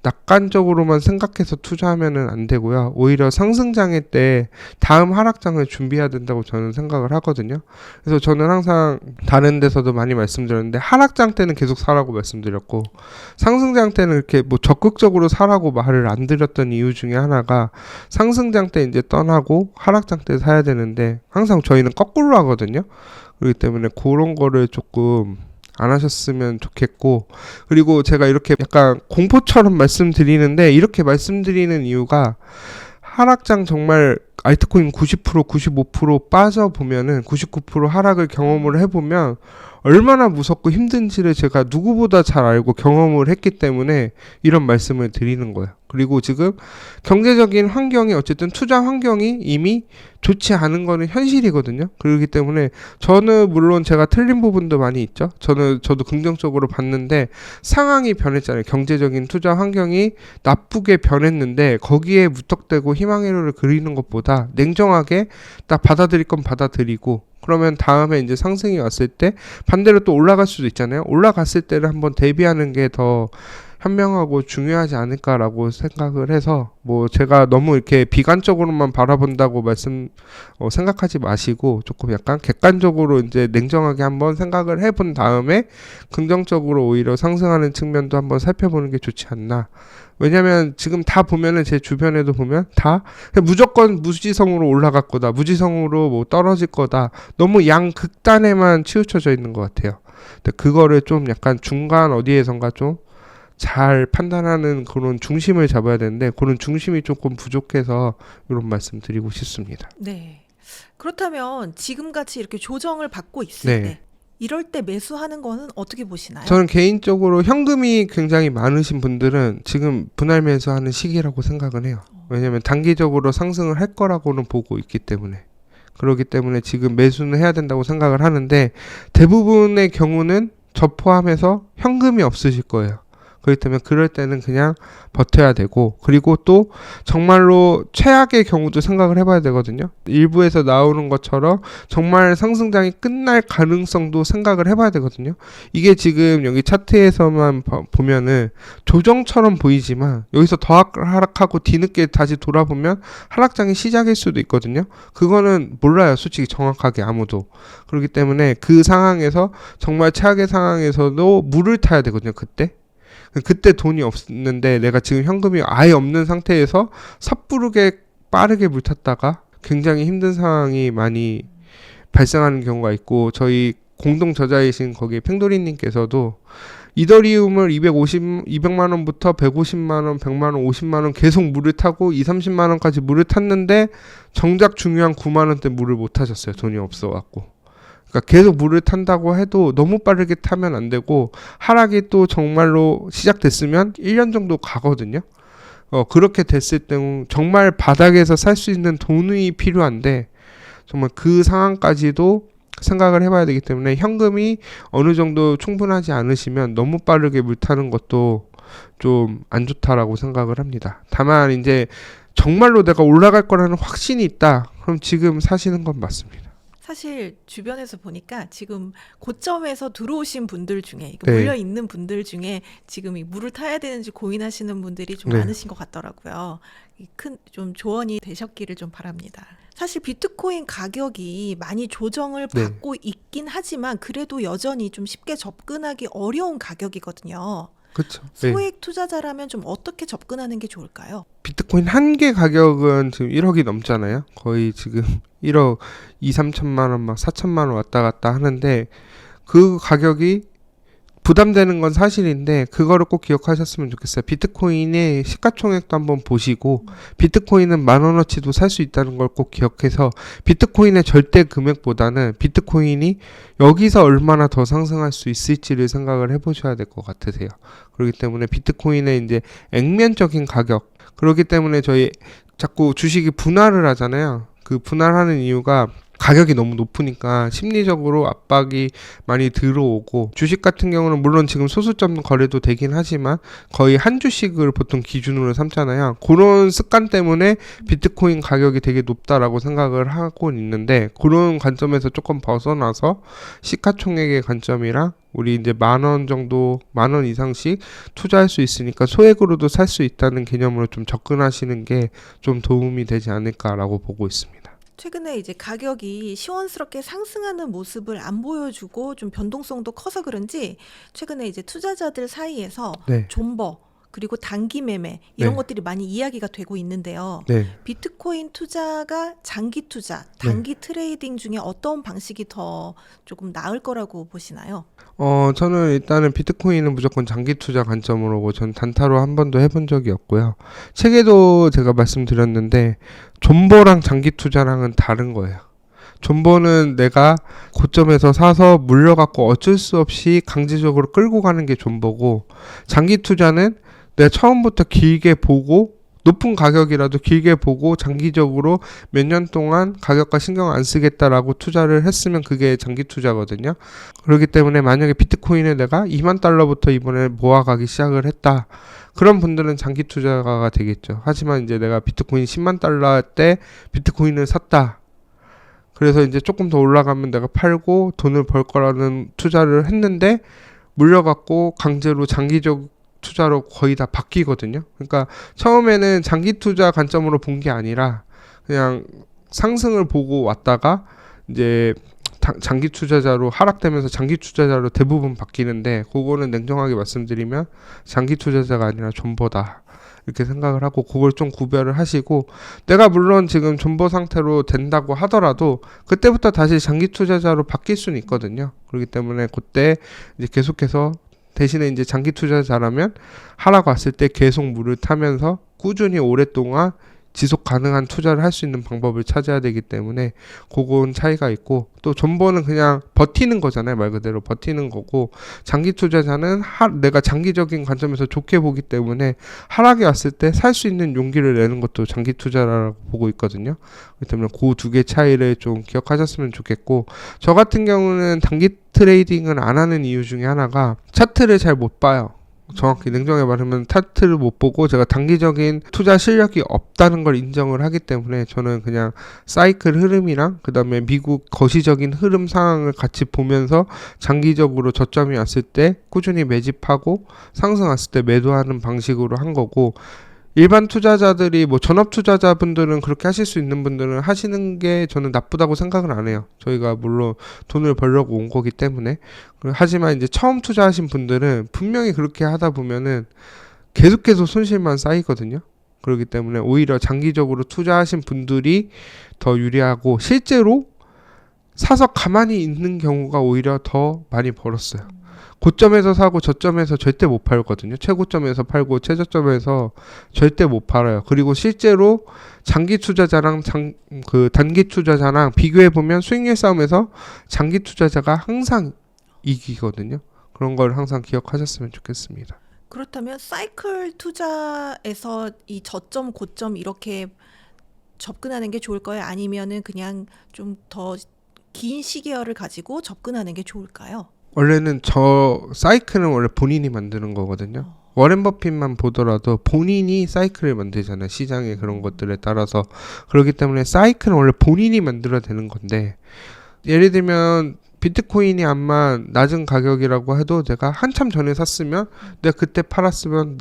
낙관적으로만 생각해서 투자하면은 안 되고요. 오히려 상승장애 때 다음 하락장을 준비해야 된다고 저는 생각을 하거든요. 그래서 저는 항상 다른 데서도 많이 말씀드렸는데, 하락장 때는 계속 사라고 말씀드렸고 상승장 때는 이렇게 뭐 적극적으로 사라고 말을 안 드렸던 이유 중에 하나가, 상승장 때 이제 떠나고 하락장 때 사야 되는데 항상 저희는 거꾸로 하거든요. 그렇기 때문에 그런 거를 조금 안 하셨으면 좋겠고, 그리고 제가 이렇게 약간 공포처럼 말씀드리는데, 이렇게 말씀드리는 이유가 하락장 정말 알트코인 90%, 95% 빠져보면은 99% 하락을 경험을 해보면 얼마나 무섭고 힘든지를 제가 누구보다 잘 알고 경험을 했기 때문에 이런 말씀을 드리는 거예요. 그리고 지금 경제적인 환경이, 어쨌든 투자 환경이 이미 좋지 않은 거는 현실이거든요. 그렇기 때문에 저는 물론 제가 틀린 부분도 많이 있죠. 저도 긍정적으로 봤는데 상황이 변했잖아요. 경제적인 투자 환경이 나쁘게 변했는데 거기에 무턱대고 희망회로를 그리는 것보다 냉정하게 딱 받아들일 건 받아들이고, 그러면 다음에 이제 상승이 왔을 때 반대로 또 올라갈 수도 있잖아요. 올라갔을 때를 한번 대비하는 게 더 현명하고 중요하지 않을까라고 생각을 해서, 뭐 제가 너무 이렇게 비관적으로만 바라본다고 생각하지 마시고 조금 약간 객관적으로 이제 냉정하게 한번 생각을 해본 다음에 긍정적으로 오히려 상승하는 측면도 한번 살펴보는 게 좋지 않나. 왜냐면 지금 다 보면은 제 주변에도 보면 다 무조건 무지성으로 올라갈 거다, 무지성으로 뭐 떨어질 거다, 너무 양극단에만 치우쳐져 있는 것 같아요. 근데 그거를 좀 약간 중간 어디에선가 좀 잘 판단하는 그런 중심을 잡아야 되는데, 그런 중심이 조금 부족해서 이런 말씀 드리고 싶습니다. 네. 그렇다면 지금같이 이렇게 조정을 받고 있을 네. 때, 이럴 때 매수하는 거는 어떻게 보시나요? 저는 개인적으로 현금이 굉장히 많으신 분들은 지금 분할 매수하는 시기라고 생각은 해요. 왜냐면 단기적으로 상승을 할 거라고는 보고 있기 때문에. 그렇기 때문에 지금 매수는 해야 된다고 생각을 하는데 대부분의 경우는 저 포함해서 현금이 없으실 거예요. 그렇기 때문에 그럴 때는 그냥 버텨야 되고, 그리고 또 정말로 최악의 경우도 생각을 해봐야 되거든요. 일부에서 나오는 것처럼 정말 상승장이 끝날 가능성도 생각을 해봐야 되거든요. 이게 지금 여기 차트에서만 보면은 조정처럼 보이지만 여기서 더 하락하고 뒤늦게 다시 돌아보면 하락장이 시작일 수도 있거든요. 그거는 몰라요, 솔직히 정확하게 아무도. 그렇기 때문에 그 상황에서 정말 최악의 상황에서도 물을 타야 되거든요. 그때 돈이 없는데 내가 지금 현금이 아예 없는 상태에서 섣부르게 빠르게 물 탔다가 굉장히 힘든 상황이 많이 발생하는 경우가 있고, 저희 공동 저자이신 거기 팽돌이님께서도 이더리움을 200만 원부터 150만 원, 100만 원, 50만 원 계속 물을 타고 2, 30만 원까지 물을 탔는데 정작 중요한 9만 원대 물을 못 타셨어요. 돈이 없어 갖고. 그러니까 계속 물을 탄다고 해도 너무 빠르게 타면 안 되고, 하락이 또 정말로 시작됐으면 1년 정도 가거든요. 그렇게 됐을 때 정말 바닥에서 살 수 있는 돈이 필요한데 정말 그 상황까지도 생각을 해봐야 되기 때문에 현금이 어느 정도 충분하지 않으시면 너무 빠르게 물 타는 것도 좀 안 좋다라고 생각을 합니다. 다만 이제 정말로 내가 올라갈 거라는 확신이 있다, 그럼 지금 사시는 건 맞습니다. 사실 주변에서 보니까 지금 고점에서 들어오신 분들 중에 네. 물려 있는 분들 중에 지금 이 물을 타야 되는지 고민하시는 분들이 좀 네. 많으신 것 같더라고요. 큰 좀 조언이 되셨기를 좀 바랍니다. 사실 비트코인 가격이 많이 조정을 네. 받고 있긴 하지만 그래도 여전히 좀 쉽게 접근하기 어려운 가격이거든요. 그렇죠. 네. 소액 투자자라면 좀 어떻게 접근하는 게 좋을까요? 비트코인 한 개 가격은 지금 1억이 넘잖아요. 거의 지금 1억 2, 3천만 원, 막 4천만 원 왔다 갔다 하는데, 그 가격이 부담되는 건 사실인데 그거를 꼭 기억하셨으면 좋겠어요. 비트코인의 시가총액도 한번 보시고, 비트코인은 10,000원어치도 살 수 있다는 걸 꼭 기억해서 비트코인의 절대 금액보다는 비트코인이 여기서 얼마나 더 상승할 수 있을지를 생각을 해보셔야 될 것 같으세요. 그렇기 때문에 비트코인의 이제 액면적인 가격, 그렇기 때문에 저희 자꾸 주식이 분할을 하잖아요. 그 분할하는 이유가 가격이 너무 높으니까 심리적으로 압박이 많이 들어오고, 주식 같은 경우는 물론 지금 소수점 거래도 되긴 하지만 거의 한 주씩을 보통 기준으로 삼잖아요. 그런 습관 때문에 비트코인 가격이 되게 높다라고 생각을 하고 있는데, 그런 관점에서 조금 벗어나서 시가총액의 관점이랑 우리 이제 10,000원 정도, 10,000원 이상씩 투자할 수 있으니까 소액으로도 살 수 있다는 개념으로 좀 접근하시는 게 좀 도움이 되지 않을까라고 보고 있습니다. 최근에 이제 가격이 시원스럽게 상승하는 모습을 안 보여주고 좀 변동성도 커서 그런지 최근에 이제 투자자들 사이에서 네. 존버 그리고 단기 매매 이런 네. 것들이 많이 이야기가 되고 있는데요. 네. 비트코인 투자가 장기 투자, 단기 트레이딩 중에 어떤 방식이 더 조금 나을 거라고 보시나요? 저는 일단은 비트코인은 무조건 장기 투자 관점으로 보고, 전 단타로 한 번도 해본 적이 없고요. 책에도 제가 말씀드렸는데 존버랑 장기 투자랑은 다른 거예요. 존버는 내가 고점에서 사서 물려갖고 어쩔 수 없이 강제적으로 끌고 가는 게 존버고, 장기 투자는 내가 처음부터 길게 보고 높은 가격이라도 길게 보고 장기적으로 몇 년 동안 가격과 신경 안 쓰겠다라고 투자를 했으면 그게 장기 투자거든요. 그렇기 때문에 만약에 비트코인을 내가 2만 달러부터 이번에 모아가기 시작을 했다, 그런 분들은 장기 투자가 되겠죠. 하지만 이제 내가 비트코인 10만 달러 때 비트코인을 샀다, 그래서 이제 조금 더 올라가면 내가 팔고 돈을 벌 거라는 투자를 했는데 물려갖고 강제로 장기적 투자로 거의 다 바뀌거든요. 그러니까 처음에는 장기 투자 관점으로 본 게 아니라 그냥 상승을 보고 왔다가 이제 장기 투자자로 하락되면서 장기 투자자로 대부분 바뀌는데, 그거는 냉정하게 말씀드리면 장기 투자자가 아니라 존버다, 이렇게 생각을 하고 그걸 좀 구별을 하시고, 내가 물론 지금 존버 상태로 된다고 하더라도 그때부터 다시 장기 투자자로 바뀔 수는 있거든요. 그렇기 때문에 그때 이제 계속해서 대신에 이제 장기 투자자라면 하락 왔을 때 계속 물을 타면서 꾸준히 오랫동안 지속 가능한 투자를 할 수 있는 방법을 찾아야 되기 때문에 그건 차이가 있고, 또 존버는 그냥 버티는 거잖아요. 말 그대로 버티는 거고, 장기 투자자는 내가 장기적인 관점에서 좋게 보기 때문에 하락이 왔을 때 살 수 있는 용기를 내는 것도 장기 투자라고 보고 있거든요. 그렇기 때문에 그 두 개 차이를 좀 기억하셨으면 좋겠고, 저 같은 경우는 단기 트레이딩을 안 하는 이유 중에 하나가 차트를 잘 못 봐요. 정확히 냉정하게 말하면 차트를 못 보고 제가 단기적인 투자 실력이 없다는 걸 인정을 하기 때문에 저는 그냥 사이클 흐름이랑 그 다음에 미국 거시적인 흐름 상황을 같이 보면서 장기적으로 저점이 왔을 때 꾸준히 매집하고 상승 왔을 때 매도하는 방식으로 한 거고, 일반 투자자들이 뭐 전업 투자자분들은 그렇게 하실 수 있는 분들은 하시는 게 저는 나쁘다고 생각을 안 해요. 저희가 물론 돈을 벌려고 온 거기 때문에. 하지만 이제 처음 투자하신 분들은 분명히 그렇게 하다 보면은 계속해서 손실만 쌓이거든요. 그렇기 때문에 오히려 장기적으로 투자하신 분들이 더 유리하고, 실제로 사서 가만히 있는 경우가 오히려 더 많이 벌었어요. 고점에서 사고 저점에서 절대 못 팔거든요. 최고점에서 팔고 최저점에서 절대 못 팔아요. 그리고 실제로 장기 투자자랑 단기 투자자랑 비교해 보면 수익률 싸움에서 장기 투자자가 항상 이기거든요. 그런 걸 항상 기억하셨으면 좋겠습니다. 그렇다면 사이클 투자에서 이 저점, 고점 이렇게 접근하는 게 좋을까요? 아니면은 그냥 좀 더 긴 시계열을 가지고 접근하는 게 좋을까요? 원래는 사이클은 원래 본인이 만드는 거거든요. 워렌 버핏만 보더라도 본인이 사이클을 만들잖아요. 시장의 그런 것들에 따라서. 그렇기 때문에 사이클은 원래 본인이 만들어야 되는 건데, 예를 들면 비트코인이 아마 낮은 가격이라고 해도 내가 한참 전에 샀으면, 내가 그때 팔았으면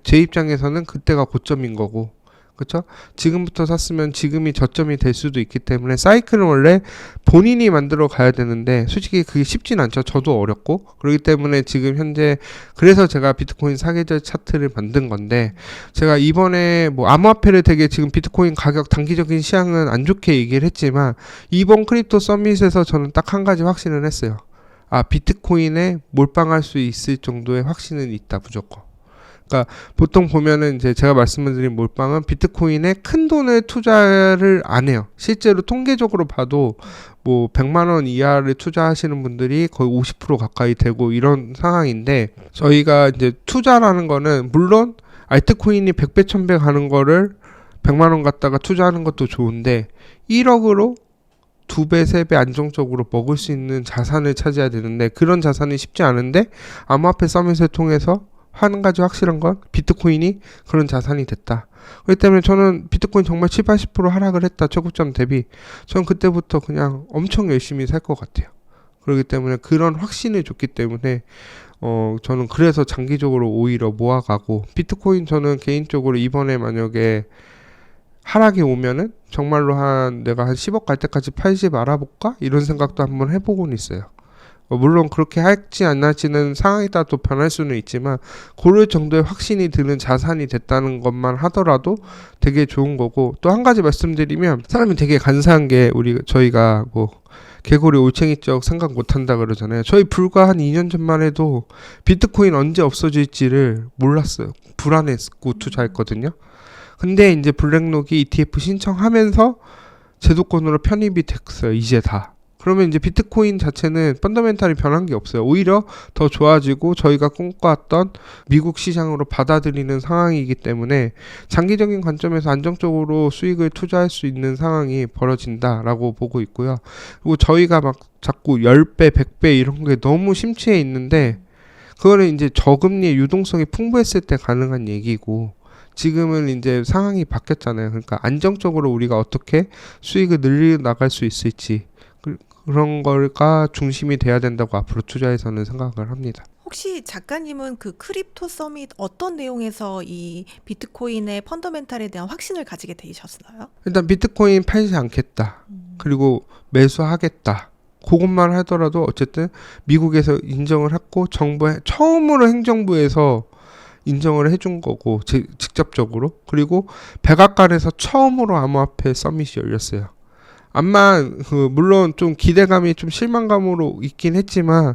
제 입장에서는 그때가 고점인 거고, 그렇죠? 지금부터 샀으면 지금이 저점이 될 수도 있기 때문에 사이클은 원래 본인이 만들어 가야 되는데, 솔직히 그게 쉽진 않죠. 저도 어렵고. 그렇기 때문에 지금 현재, 그래서 제가 비트코인 사계절 차트를 만든 건데, 제가 이번에 뭐 암호화폐를 되게 지금 비트코인 가격 단기적인 시향은 안 좋게 얘기를 했지만, 이번 크립토 서밋에서 저는 딱 한 가지 확신을 했어요. 비트코인에 몰빵할 수 있을 정도의 확신은 있다, 무조건. 그러니까 보통 보면은 이제 제가 말씀드린 몰빵은 비트코인에 큰 돈을 투자를 안 해요. 실제로 통계적으로 봐도 뭐 100만 원 이하를 투자하시는 분들이 거의 50% 가까이 되고 이런 상황인데, 저희가 이제 투자라는 거는 물론 알트코인이 100배 1000배 가는 거를 100만 원 갖다가 투자하는 것도 좋은데, 1억으로 2배, 3배 안정적으로 먹을 수 있는 자산을 찾아야 되는데, 그런 자산이 쉽지 않은데, 암호화폐 서밋을 통해서 한 가지 확실한 건 비트코인이 그런 자산이 됐다. 그렇기 때문에 저는 비트코인 정말 70-80% 하락을 했다. 최고점 대비. 저는 그때부터 그냥 엄청 열심히 살 것 같아요. 그렇기 때문에 그런 확신을 줬기 때문에 저는 그래서 장기적으로 오히려 모아가고, 비트코인 저는 개인적으로 이번에 만약에 하락이 오면은 정말로 내가 한 10억 갈 때까지 팔지 말아볼까? 이런 생각도 한번 해보고는 있어요. 물론 그렇게 할지 안 할지는 상황에 따라 또 변할 수는 있지만, 그럴 정도의 확신이 드는 자산이 됐다는 것만 하더라도 되게 좋은 거고, 또 한 가지 말씀드리면, 사람이 되게 간사한 게, 저희가 뭐 개구리 올챙이적 생각 못한다 그러잖아요. 저희 불과 한 2년 전만 해도 비트코인 언제 없어질지를 몰랐어요. 불안했고 투자했거든요. 근데 이제 블랙록이 ETF 신청하면서 제도권으로 편입이 됐어요. 이제 다. 그러면 이제 비트코인 자체는 펀더멘탈이 변한 게 없어요. 오히려 더 좋아지고 저희가 꿈꿔왔던 미국 시장으로 받아들이는 상황이기 때문에 장기적인 관점에서 안정적으로 수익을 투자할 수 있는 상황이 벌어진다라고 보고 있고요. 그리고 저희가 막 자꾸 10배, 100배 이런 게 너무 심취해 있는데, 그거는 이제 저금리의 유동성이 풍부했을 때 가능한 얘기고, 지금은 이제 상황이 바뀌었잖아요. 그러니까 안정적으로 우리가 어떻게 수익을 늘려 나갈 수 있을지, 그런 걸가 중심이 돼야 된다고 앞으로 투자에서는 생각을 합니다. 혹시 작가님은 그 크립토 서밋 어떤 내용에서 이 비트코인의 펀더멘탈에 대한 확신을 가지게 되셨어요? 일단 비트코인 팔지 않겠다. 그리고 매수하겠다. 그것만 하더라도 어쨌든 미국에서 인정을 했고, 처음으로 행정부에서 인정을 해준 거고, 직접적으로. 그리고 백악관에서 처음으로 암호화폐 서밋이 열렸어요. 암만 물론 좀 기대감이 좀 실망감으로 있긴 했지만,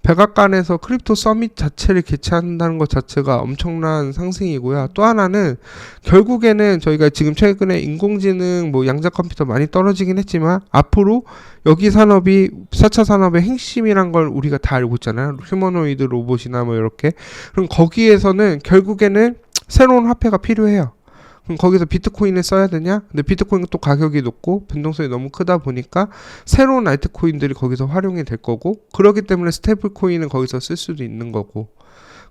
백악관에서 크립토 서밋 자체를 개최한다는 것 자체가 엄청난 상승이고요. 또 하나는 결국에는 저희가 지금 최근에 인공지능 뭐 양자 컴퓨터 많이 떨어지긴 했지만 앞으로 여기 산업이 4차 산업의 핵심이란 걸 우리가 다 알고 있잖아요. 휴머노이드 로봇이나 뭐 이렇게. 그럼 거기에서는 결국에는 새로운 화폐가 필요해요. 그럼 거기서 비트코인을 써야 되냐? 근데 비트코인은 또 가격이 높고 변동성이 너무 크다 보니까 새로운 알트코인들이 거기서 활용이 될 거고, 그렇기 때문에 스테이블 코인은 거기서 쓸 수도 있는 거고,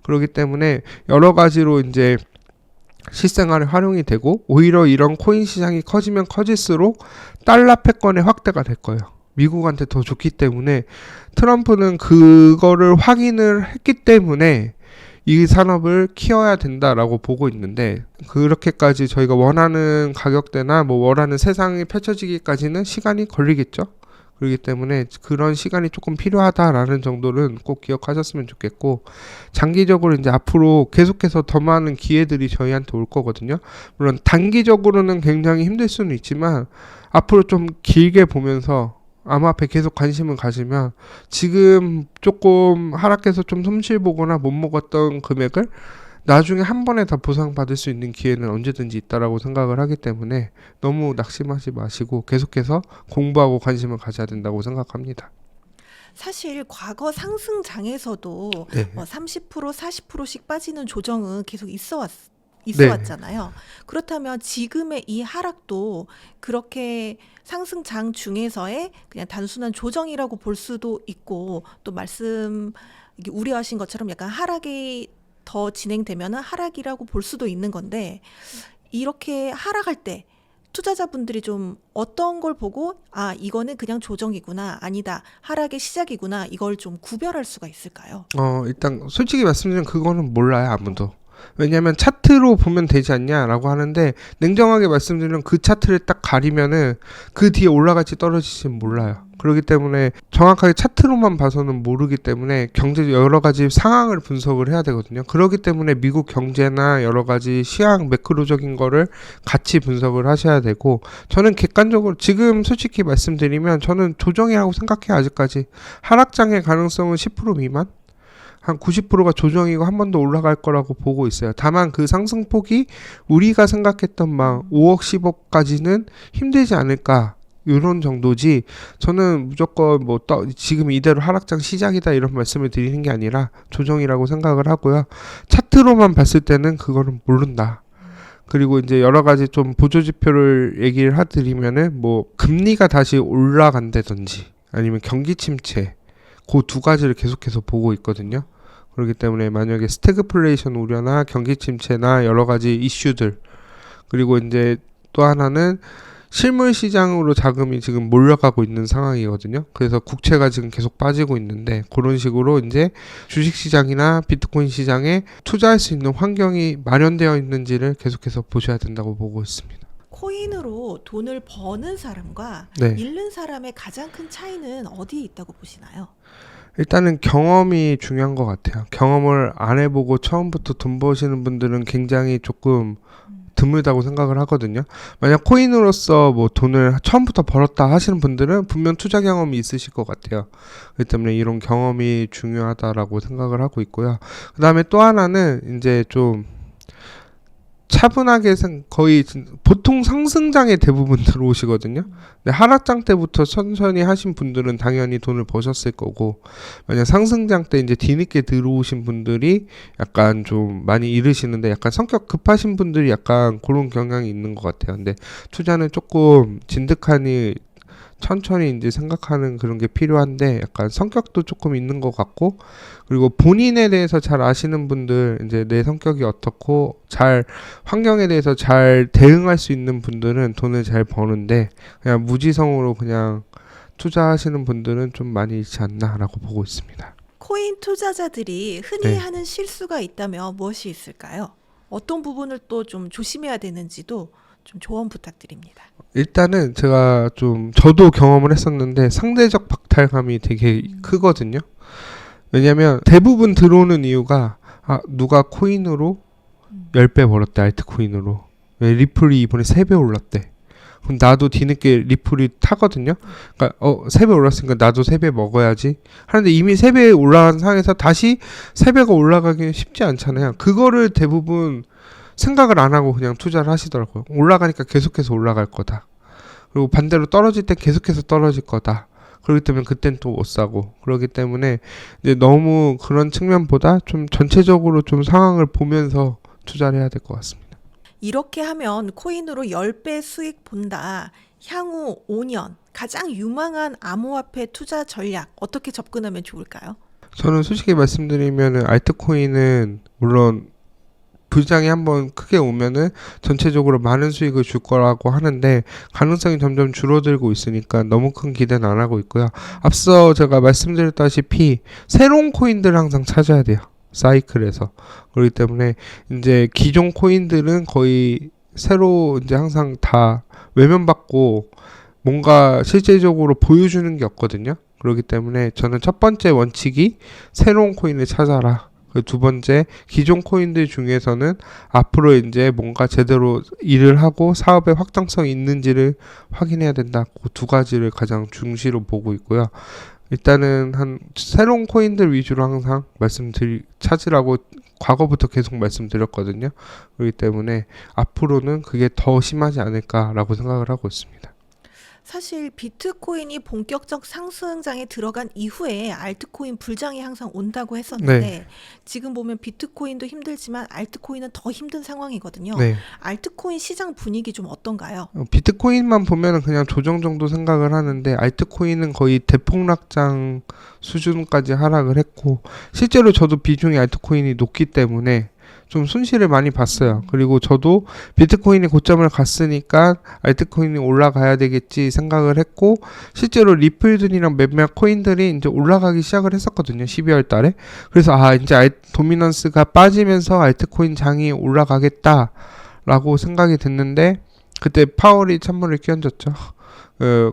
그렇기 때문에 여러 가지로 이제 실생활에 활용이 되고, 오히려 이런 코인 시장이 커지면 커질수록 달러 패권의 확대가 될 거예요. 미국한테 더 좋기 때문에 트럼프는 그거를 확인을 했기 때문에 이 산업을 키워야 된다라고 보고 있는데, 그렇게까지 저희가 원하는 가격대나 뭐 원하는 세상이 펼쳐지기까지는 시간이 걸리겠죠. 그렇기 때문에 그런 시간이 조금 필요하다라는 정도는 꼭 기억하셨으면 좋겠고, 장기적으로 이제 앞으로 계속해서 더 많은 기회들이 저희한테 올 거거든요. 물론 단기적으로는 굉장히 힘들 수는 있지만 앞으로 좀 길게 보면서 암호화폐 계속 관심을 가지면 지금 조금 하락해서 좀 손실 보거나 못 먹었던 금액을 나중에 한 번에 다 보상받을 수 있는 기회는 언제든지 있다라고 생각을 하기 때문에 너무 낙심하지 마시고 계속해서 공부하고 관심을 가져야 된다고 생각합니다. 사실 과거 상승장에서도 네. 30% 40%씩 빠지는 조정은 계속 네. 있어왔잖아요. 그렇다면 지금의 이 하락도 그렇게 상승장 중에서의 그냥 단순한 조정이라고 볼 수도 있고, 또 이게 우려하신 것처럼 약간 하락이 더 진행되면 하락이라고 볼 수도 있는 건데, 이렇게 하락할 때 투자자분들이 좀 어떤 걸 보고 이거는 그냥 조정이구나, 아니다 하락의 시작이구나, 이걸 좀 구별할 수가 있을까요? 일단 솔직히 말씀드리면 그거는 몰라요, 아무도. 왜냐면 차트로 보면 되지 않냐라고 하는데, 냉정하게 말씀드리면 그 차트를 딱 가리면은 그 뒤에 올라갈지 떨어질지 몰라요. 그렇기 때문에 정확하게 차트로만 봐서는 모르기 때문에 경제 여러 가지 상황을 분석을 해야 되거든요. 그렇기 때문에 미국 경제나 여러 가지 시황 매크로적인 거를 같이 분석을 하셔야 되고, 저는 객관적으로 지금 솔직히 말씀드리면 저는 조정이라고 생각해요. 아직까지 하락장의 가능성은 10% 미만? 한 90%가 조정이고 한 번 더 올라갈 거라고 보고 있어요. 다만 그 상승폭이 우리가 생각했던 막 5억 10억까지는 힘들지 않을까, 이런 정도지, 저는 무조건 지금 이대로 하락장 시작이다 이런 말씀을 드리는 게 아니라 조정이라고 생각을 하고요. 차트로만 봤을 때는 그거는 모른다. 그리고 이제 여러 가지 좀 보조지표를 얘기를 해드리면은 뭐 금리가 다시 올라간다든지 아니면 경기 침체, 그 두 가지를 계속해서 보고 있거든요. 그렇기 때문에 만약에 스태그플레이션 우려나 경기 침체나 여러 가지 이슈들, 그리고 이제 또 하나는 실물 시장으로 자금이 지금 몰려가고 있는 상황이거든요. 그래서 국채가 지금 계속 빠지고 있는데, 그런 식으로 이제 주식 시장이나 비트코인 시장에 투자할 수 있는 환경이 마련되어 있는지를 계속해서 보셔야 된다고 보고 있습니다. 코인으로 돈을 버는 사람과 네. 잃는 사람의 가장 큰 차이는 어디에 있다고 보시나요? 일단은 경험이 중요한 것 같아요. 경험을 안 해보고 처음부터 돈 버시는 분들은 굉장히 조금 드물다고 생각을 하거든요. 만약 코인으로서 뭐 돈을 처음부터 벌었다 하시는 분들은 분명 투자 경험이 있으실 것 같아요. 그렇기 때문에 이런 경험이 중요하다라고 생각을 하고 있고요. 그 다음에 또 하나는 이제 좀 차분하게 거의 보통 상승장에 대부분 들어오시거든요. 근데 하락장 때부터 천천히 하신 분들은 당연히 돈을 버셨을 거고, 만약 상승장 때 이제 뒤늦게 들어오신 분들이 약간 좀 많이 잃으시는데, 약간 성격 급하신 분들이 약간 그런 경향이 있는 것 같아요. 근데 투자는 조금 진득하니 천천히 이제 생각하는 그런 게 필요한데, 약간 성격도 조금 있는 것 같고, 그리고 본인에 대해서 잘 아시는 분들, 이제 내 성격이 어떻고 잘 환경에 대해서 잘 대응할 수 있는 분들은 돈을 잘 버는데, 그냥 무지성으로 그냥 투자하시는 분들은 좀 많이 있지 않나라고 보고 있습니다. 코인 투자자들이 흔히 하는 실수가 있다면 무엇이 있을까요? 어떤 부분을 또 좀 조심해야 되는지도 좀 조언 부탁드립니다. 일단은 저도 경험을 했었는데 상대적 박탈감이 되게 크거든요. 왜냐면 대부분 들어오는 이유가 누가 코인으로 10배 벌었대, 알트코인으로. 리플이 이번에 3배 올랐대. 그럼 나도 뒤늦게 리플이 타거든요. 그러니까 3배 올랐으니까 나도 3배 먹어야지 하는데 이미 3배 올라간 상황에서 다시 3배가 올라가기는 쉽지 않잖아요. 그거를 대부분 생각을 안 하고 그냥 투자를 하시더라고요. 올라가니까 계속해서 올라갈 거다. 그리고 반대로 떨어질 때 계속해서 떨어질 거다. 그렇기 때문에 그땐 또 못 사고. 그렇기 때문에 이제 너무 그런 측면보다 좀 전체적으로 좀 상황을 보면서 투자를 해야 될 것 같습니다. 이렇게 하면 코인으로 10배 수익 본다. 향후 5년 가장 유망한 암호화폐 투자 전략 어떻게 접근하면 좋을까요? 저는 솔직히 말씀드리면은 알트코인은 물론 불장이 한번 크게 오면은 전체적으로 많은 수익을 줄 거라고 하는데 가능성이 점점 줄어들고 있으니까 너무 큰 기대는 안 하고 있고요. 앞서 제가 말씀드렸다시피 새로운 코인들을 항상 찾아야 돼요. 사이클에서. 그렇기 때문에 이제 기존 코인들은 거의 새로 이제 항상 다 외면받고 뭔가 실제적으로 보여주는 게 없거든요. 그렇기 때문에 저는 첫 번째 원칙이 새로운 코인을 찾아라. 그 두 번째, 기존 코인들 중에서는 앞으로 이제 뭔가 제대로 일을 하고 사업의 확장성이 있는지를 확인해야 된다. 그 두 가지를 가장 중시로 보고 있고요. 일단은 한 새로운 코인들 위주로 항상 찾으라고 과거부터 계속 말씀드렸거든요. 그렇기 때문에 앞으로는 그게 더 심하지 않을까라고 생각을 하고 있습니다. 사실 비트코인이 본격적 상승장에 들어간 이후에 알트코인 불장이 항상 온다고 했었는데 네. 지금 보면 비트코인도 힘들지만 알트코인은 더 힘든 상황이거든요. 네. 알트코인 시장 분위기 좀 어떤가요? 비트코인만 보면은 그냥 조정 정도 생각을 하는데 알트코인은 거의 대폭락장 수준까지 하락을 했고 실제로 저도 비중이 알트코인이 높기 때문에 좀 손실을 많이 봤어요. 그리고 저도 비트코인이 고점을 갔으니까 알트코인이 올라가야 되겠지 생각을 했고 실제로 리플들이랑 몇몇 코인들이 이제 올라가기 시작을 했었거든요. 12월 달에. 그래서 이제 도미넌스가 빠지면서 알트코인 장이 올라가겠다라고 생각이 됐는데 그때 파월이 찬물을 끼얹었죠.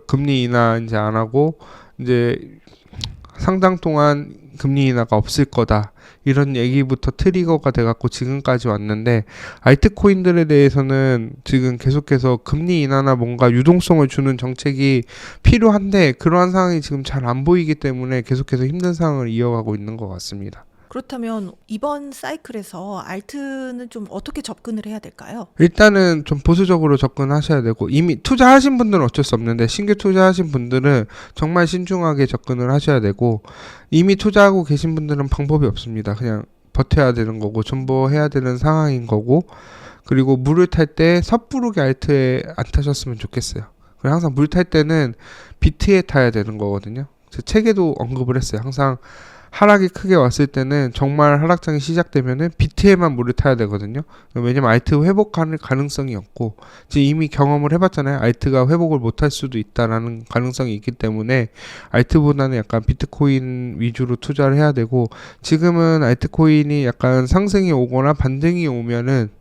금리 인하 이제 안 하고 이제 상당 동안 금리 인하가 없을 거다. 이런 얘기부터 트리거가 돼갖고 지금까지 왔는데 알트코인들에 대해서는 지금 계속해서 금리 인하나 뭔가 유동성을 주는 정책이 필요한데 그러한 상황이 지금 잘 안 보이기 때문에 계속해서 힘든 상황을 이어가고 있는 것 같습니다. 그렇다면 이번 사이클에서 알트는 좀 어떻게 접근을 해야 될까요? 일단은 좀 보수적으로 접근하셔야 되고 이미 투자하신 분들은 어쩔 수 없는데 신규 투자하신 분들은 정말 신중하게 접근을 하셔야 되고 이미 투자하고 계신 분들은 방법이 없습니다. 그냥 버텨야 되는 거고 존버해야 되는 상황인 거고 그리고 물을 탈 때 섣부르게 알트에 안 타셨으면 좋겠어요. 그리고 항상 물 탈 때는 비트에 타야 되는 거거든요. 제 책에도 언급을 했어요. 항상 하락이 크게 왔을 때는 정말 하락장이 시작되면은 비트에만 물을 타야 되거든요. 왜냐면 알트 회복할 가능성이 없고 지금 이미 경험을 해봤잖아요. 알트가 회복을 못할 수도 있다라는 가능성이 있기 때문에 알트보다는 약간 비트코인 위주로 투자를 해야 되고 지금은 알트코인이 약간 상승이 오거나 반등이 오면은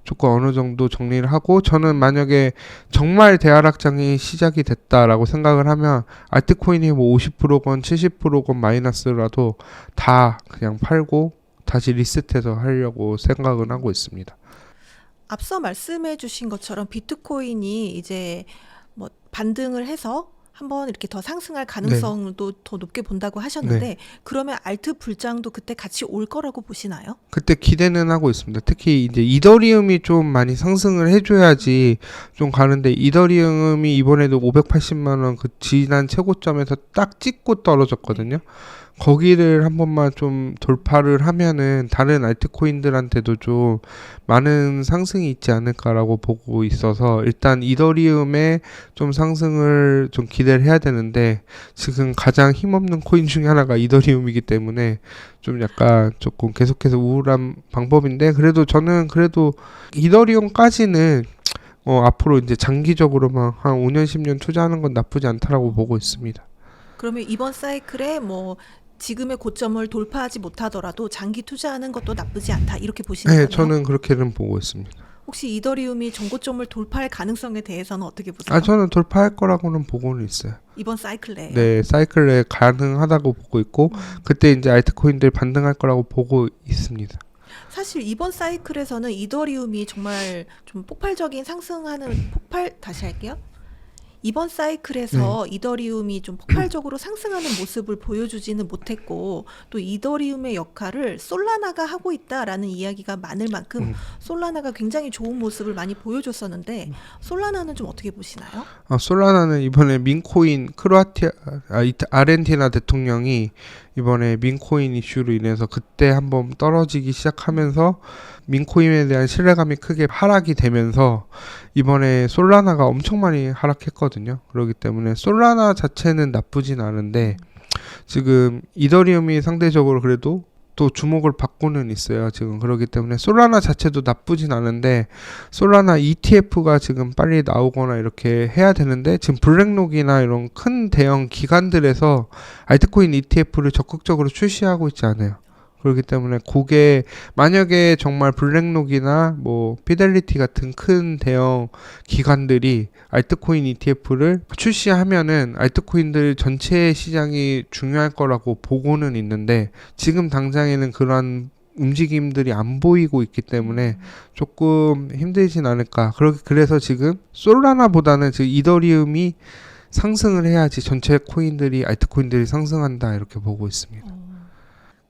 조금 어느 정도 정리를 하고 저는 만약에 정말 대하락장이 시작이 됐다라고 생각을 하면 알트코인이 뭐 50%건 70%건 마이너스라도 다 그냥 팔고 다시 리셋해서 하려고 생각은 하고 있습니다. 앞서 말씀해 주신 것처럼 비트코인이 이제 뭐 반등을 해서 한번 이렇게 더 상승할 가능성도 더 높게 본다고 하셨는데 그러면 알트 불장도 그때 같이 올 거라고 보시나요? 그때 기대는 하고 있습니다. 특히 이제 이더리움이 좀 많이 상승을 해줘야지 좀 가는데 이더리움이 이번에도 580만 원 그 지난 최고점에서 딱 찍고 떨어졌거든요. 거기를 한 번만 좀 돌파를 하면은 다른 알트코인들한테도 좀 많은 상승이 있지 않을까라고 보고 있어서 일단 이더리움의 좀 상승을 좀 기대를 해야 되는데 지금 가장 힘없는 코인 중에 하나가 이더리움이기 때문에 좀 약간 조금 계속해서 우울한 방법인데 그래도 저는 그래도 이더리움까지는 앞으로 이제 장기적으로만 한 5년 10년 투자하는 건 나쁘지 않다라고 보고 있습니다. 그러면 이번 사이클에 뭐 지금의 고점을 돌파하지 못하더라도 장기 투자하는 것도 나쁘지 않다 이렇게 보시는 거예요? 네, 저는 그렇게는 보고 있습니다. 혹시 이더리움이 전고점을 돌파할 가능성에 대해서는 어떻게 보세요? 저는 돌파할 거라고는 보고는 있어요. 이번 사이클 내에? 네, 사이클 내에 가능하다고 보고 있고 그때 이제 알트코인들 반등할 거라고 보고 있습니다. 사실 이번 사이클에서는 이더리움이 정말 좀 폭발적인 상승하는 다시 할게요. 이번 사이클에서 이더리움이 좀 폭발적으로 상승하는 모습을 보여주지는 못했고 또 이더리움의 역할을 솔라나가 하고 있다라는 이야기가 많을 만큼 솔라나가 굉장히 좋은 모습을 많이 보여줬었는데 솔라나는 좀 어떻게 보시나요? 솔라나는 이번에 민코인 아르헨티나 대통령이 이번에 민코인 이슈로 인해서 그때 한번 떨어지기 시작하면서 민코인에 대한 신뢰감이 크게 하락이 되면서 이번에 솔라나가 엄청 많이 하락했거든요. 그렇기 때문에 솔라나 자체는 나쁘진 않은데 지금 이더리움이 상대적으로 그래도 또 주목을 받고는 있어요. 지금 그렇기 때문에 솔라나 자체도 나쁘진 않은데 솔라나 ETF가 지금 빨리 나오거나 이렇게 해야 되는데 지금 블랙록이나 이런 큰 대형 기관들에서 알트코인 ETF를 적극적으로 출시하고 있지 않아요. 그렇기 때문에 그게 만약에 정말 블랙록이나 뭐 피델리티 같은 큰 대형 기관들이 알트코인 ETF를 출시하면은 알트코인들 전체 시장이 중요할 거라고 보고는 있는데 지금 당장에는 그런 움직임들이 안 보이고 있기 때문에 조금 힘들진 않을까. 그래서 지금 솔라나보다는 지금 이더리움이 상승을 해야지 전체 코인들이 알트코인들이 상승한다 이렇게 보고 있습니다.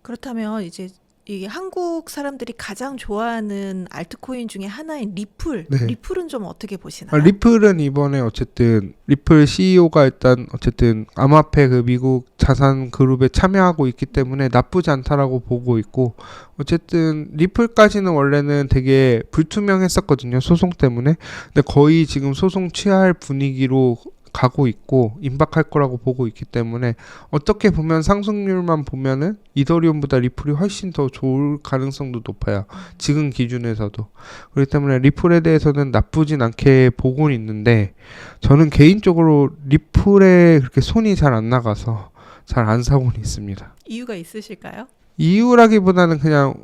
그렇다면 이제 이게 한국 사람들이 가장 좋아하는 알트코인 중에 하나인 리플. 리플은 좀 어떻게 보시나요? 리플은 이번에 어쨌든 리플 CEO가 일단 어쨌든 암호화폐 그 미국 자산 그룹에 참여하고 있기 때문에 나쁘지 않다라고 보고 있고 어쨌든 리플까지는 원래는 되게 불투명했었거든요. 소송 때문에. 근데 거의 지금 소송 취할 분위기로 가고 있고 임박할 거라고 보고 있기 때문에 어떻게 보면 상승률만 보면은 이더리움보다 리플이 훨씬 더 좋을 가능성도 높아요. 지금 기준에서도. 그렇기 때문에 리플에 대해서는 나쁘진 않게 보고는 있는데 저는 개인적으로 리플에 그렇게 손이 잘 안 나가서 잘 안 사고는 있습니다. 이유가 있으실까요? 이유라기보다는 그냥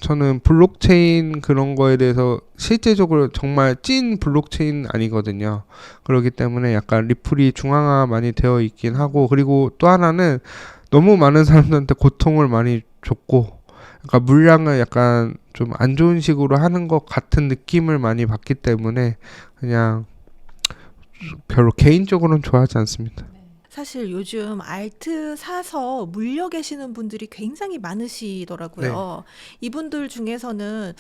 저는 블록체인 그런 거에 대해서 실제적으로 정말 찐 블록체인 아니거든요. 그렇기 때문에 약간 리플이 중앙화 많이 되어 있긴 하고 그리고 또 하나는 너무 많은 사람들한테 고통을 많이 줬고 그러니까 물량을 약간 좀 안 좋은 식으로 하는 것 같은 느낌을 많이 받기 때문에 그냥 별로 개인적으로는 좋아하지 않습니다. 사실 요즘 알트 사서 물려 계시는 분들이 굉장히 많으시더라고요. 이분들 중에서는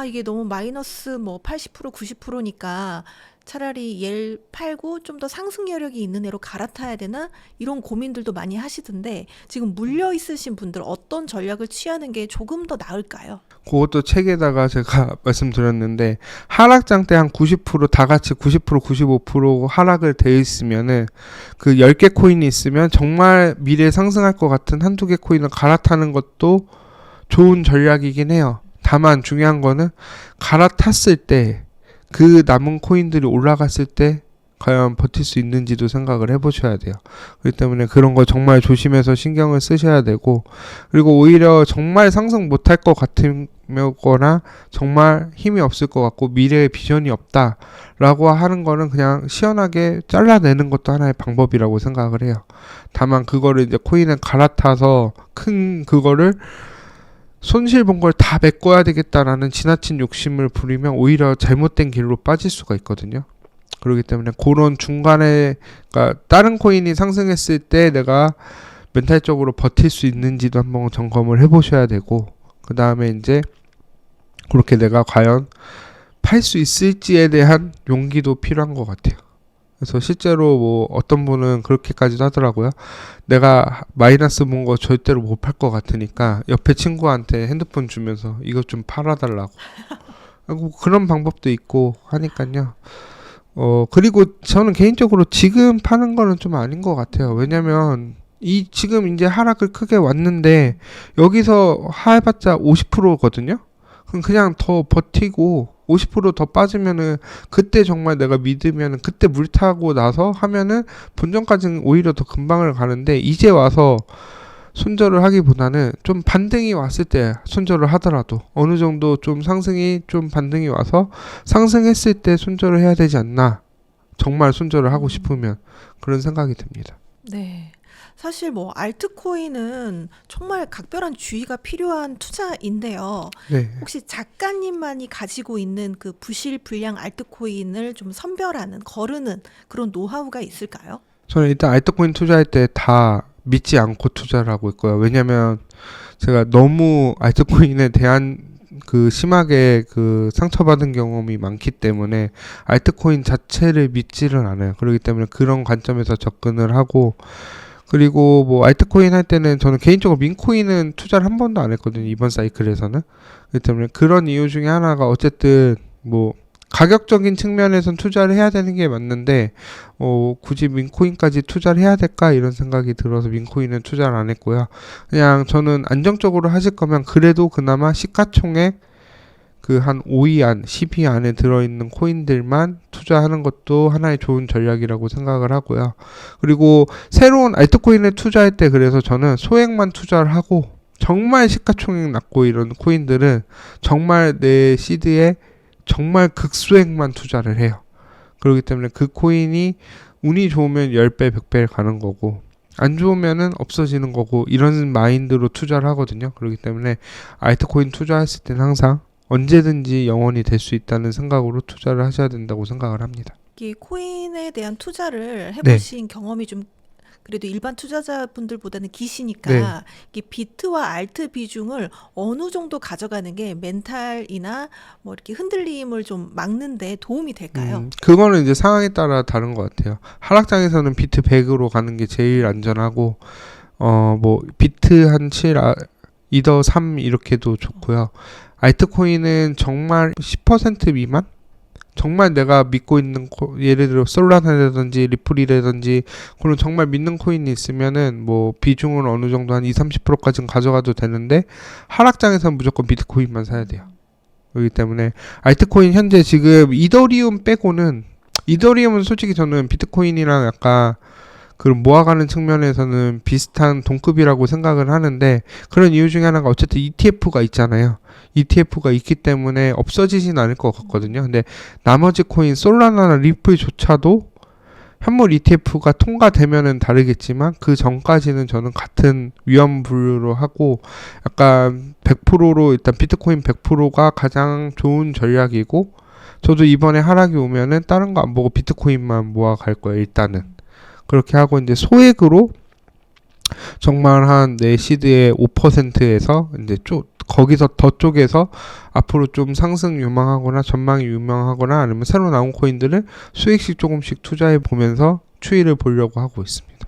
이게 너무 마이너스 뭐 80% 90%니까 차라리 얘를 팔고 좀 더 상승 여력이 있는 애로 갈아타야 되나 이런 고민들도 많이 하시던데 지금 물려 있으신 분들 어떤 전략을 취하는 게 조금 더 나을까요? 그것도 책에다가 제가 말씀드렸는데 하락장 때 한 90% 다 같이 90% 95% 하락을 돼 있으면은 그 10개 코인이 있으면 정말 미래에 상승할 것 같은 한두 개 코인을 갈아타는 것도 좋은 전략이긴 해요. 다만 중요한 거는 갈아탔을 때 그 남은 코인들이 올라갔을 때 과연 버틸 수 있는지도 생각을 해보셔야 돼요. 그렇기 때문에 그런 거 정말 조심해서 신경을 쓰셔야 되고 그리고 오히려 정말 상승 못할 것 같으거나 정말 힘이 없을 것 같고 미래에 비전이 없다라고 하는 거는 그냥 시원하게 잘라내는 것도 하나의 방법이라고 생각을 해요. 다만 그거를 이제 코인을 갈아타서 큰 그거를 손실 본 걸 다 메꿔야 되겠다라는 지나친 욕심을 부리면 오히려 잘못된 길로 빠질 수가 있거든요. 그렇기 때문에 그런 중간에 그러니까 다른 코인이 상승했을 때 내가 멘탈적으로 버틸 수 있는지도 한번 점검을 해보셔야 되고 그 다음에 이제 그렇게 내가 과연 팔 수 있을지에 대한 용기도 필요한 것 같아요. 그래서 실제로 뭐 어떤 분은 그렇게까지도 하더라고요. 내가 마이너스 본 거 절대로 못 팔 것 같으니까 옆에 친구한테 핸드폰 주면서 이것 좀 팔아달라고. 그런 방법도 있고 하니까요. 그리고 저는 개인적으로 지금 파는 거는 좀 아닌 것 같아요. 왜냐면 지금 이제 하락을 크게 왔는데 여기서 해봤자 50%거든요. 그냥 더 버티고 50% 더 빠지면은 그때 정말 내가 믿으면은 그때 물 타고 나서 하면은 본전까지는 오히려 더 금방을 가는데 이제 와서 손절을 하기보다는 좀 반등이 왔을 때 손절을 하더라도 어느 정도 좀 상승이 좀 반등이 와서 상승했을 때 손절을 해야 되지 않나 정말 손절을 하고 싶으면 그런 생각이 듭니다. 네. 사실 뭐 알트코인은 정말 각별한 주의가 필요한 투자인데요. 네. 혹시 작가님만이 가지고 있는 그 부실 불량 알트코인을 좀 선별하는, 거르는 그런 노하우가 있을까요? 저는 일단 알트코인 투자할 때 다 믿지 않고 투자를 하고 있고요. 왜냐면 제가 너무 알트코인에 대한 그 심하게 그 상처받은 경험이 많기 때문에 알트코인 자체를 믿지를 않아요. 그렇기 때문에 그런 관점에서 접근을 하고, 그리고 뭐 알트코인 할 때는 저는 개인적으로 민코인은 투자를 한 번도 안 했거든요. 이번 사이클에서는. 그렇기 때문에 그런 이유 중에 하나가 어쨌든 뭐 가격적인 측면에선 투자를 해야 되는 게 맞는데 굳이 민코인까지 투자를 해야 될까 이런 생각이 들어서 민코인은 투자를 안 했고요. 그냥 저는 안정적으로 하실 거면 그래도 그나마 시가총액 그 한 5위 안, 10위 안에 들어있는 코인들만 투자하는 것도 하나의 좋은 전략이라고 생각을 하고요. 그리고 새로운 알트코인에 투자할 때 그래서 저는 소액만 투자를 하고 정말 시가총액 낮고 이런 코인들은 정말 내 시드에 정말 극소액만 투자를 해요. 그렇기 때문에 그 코인이 운이 좋으면 10배, 100배 가는 거고 안 좋으면은 없어지는 거고 이런 마인드로 투자를 하거든요. 그렇기 때문에 알트코인 투자했을 때는 항상 언제든지 영원히 될 수 있다는 생각으로 투자를 하셔야 된다고 생각을 합니다. 이 코인에 대한 투자를 네. 해보신 경험이 좀 그래도 일반 투자자분들보다는 기시니까 네. 이게 비트와 알트 비중을 어느 정도 가져가는 게 멘탈이나 뭐 이렇게 흔들림을 좀 막는데 도움이 될까요? 그거는 이제 상황에 따라 다른 것 같아요. 하락장에서는 비트 100으로 가는 게 제일 안전하고 뭐 비트 한 7, 이더 3 이렇게도 좋고요. 알트코인은 정말 10% 미만? 정말 내가 믿고 있는 예를 들어 솔라나라든지 리플이라든지 그런 정말 믿는 코인이 있으면은 뭐 비중은 어느 정도 한 20-30%까지는 가져가도 되는데 하락장에서는 무조건 비트코인만 사야 돼요. 그렇기 때문에 알트코인 현재 지금 이더리움 빼고는, 이더리움은 솔직히 저는 비트코인이랑 약간 그런 모아가는 측면에서는 비슷한 동급이라고 생각을 하는데, 그런 이유 중에 하나가 어쨌든 ETF가 있잖아요. ETF가 있기 때문에 없어지진 않을 것 같거든요. 근데 나머지 코인 솔라나나 리플조차도 현물 ETF가 통과되면은 다르겠지만 그 전까지는 저는 같은 위험 분류로 하고 약간 100%로 일단 비트코인 100%가 가장 좋은 전략이고, 저도 이번에 하락이 오면은 다른 거 안 보고 비트코인만 모아 갈 거예요. 일단은 그렇게 하고 이제 소액으로 정말 한 내 시드의 5%에서 이제 거기서 더 쪽에서 앞으로 좀 상승 유망하거나 전망이 유망하거나 아니면 새로 나온 코인들을 수익씩 조금씩 투자해 보면서 추이를 보려고 하고 있습니다.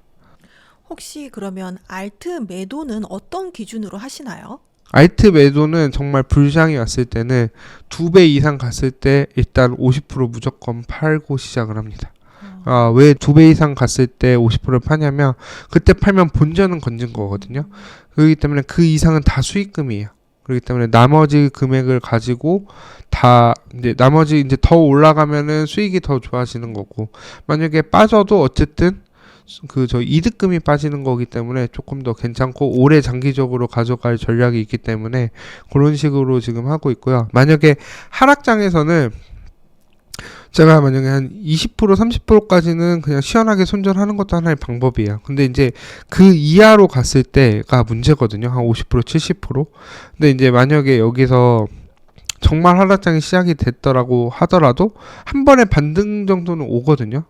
혹시 그러면 알트 매도는 어떤 기준으로 하시나요? 알트 매도는 정말 불장이 왔을 때는 2배 이상 갔을 때 일단 50% 무조건 팔고 시작을 합니다. 왜 2배 이상 갔을 때 50%를 파냐면 그때 팔면 본전은 건진 거거든요. 그렇기 때문에 그 이상은 다 수익금이에요. 그렇기 때문에 나머지 금액을 가지고 다 이제 나머지 이제 더 올라가면은 수익이 더 좋아지는 거고, 만약에 빠져도 어쨌든 그 저 이득금이 빠지는 거기 때문에 조금 더 괜찮고 오래 장기적으로 가져갈 전략이 있기 때문에 그런 식으로 지금 하고 있고요. 만약에 하락장에서는 제가 만약에 한 20% 30%까지는 그냥 시원하게 손절하는 것도 하나의 방법이에요. 근데 이제 그 이하로 갔을 때가 문제거든요. 한 50% 70%. 근데 이제 만약에 여기서 정말 하락장이 시작이 됐더라고 하더라도 한 번에 반등 정도는 오거든요.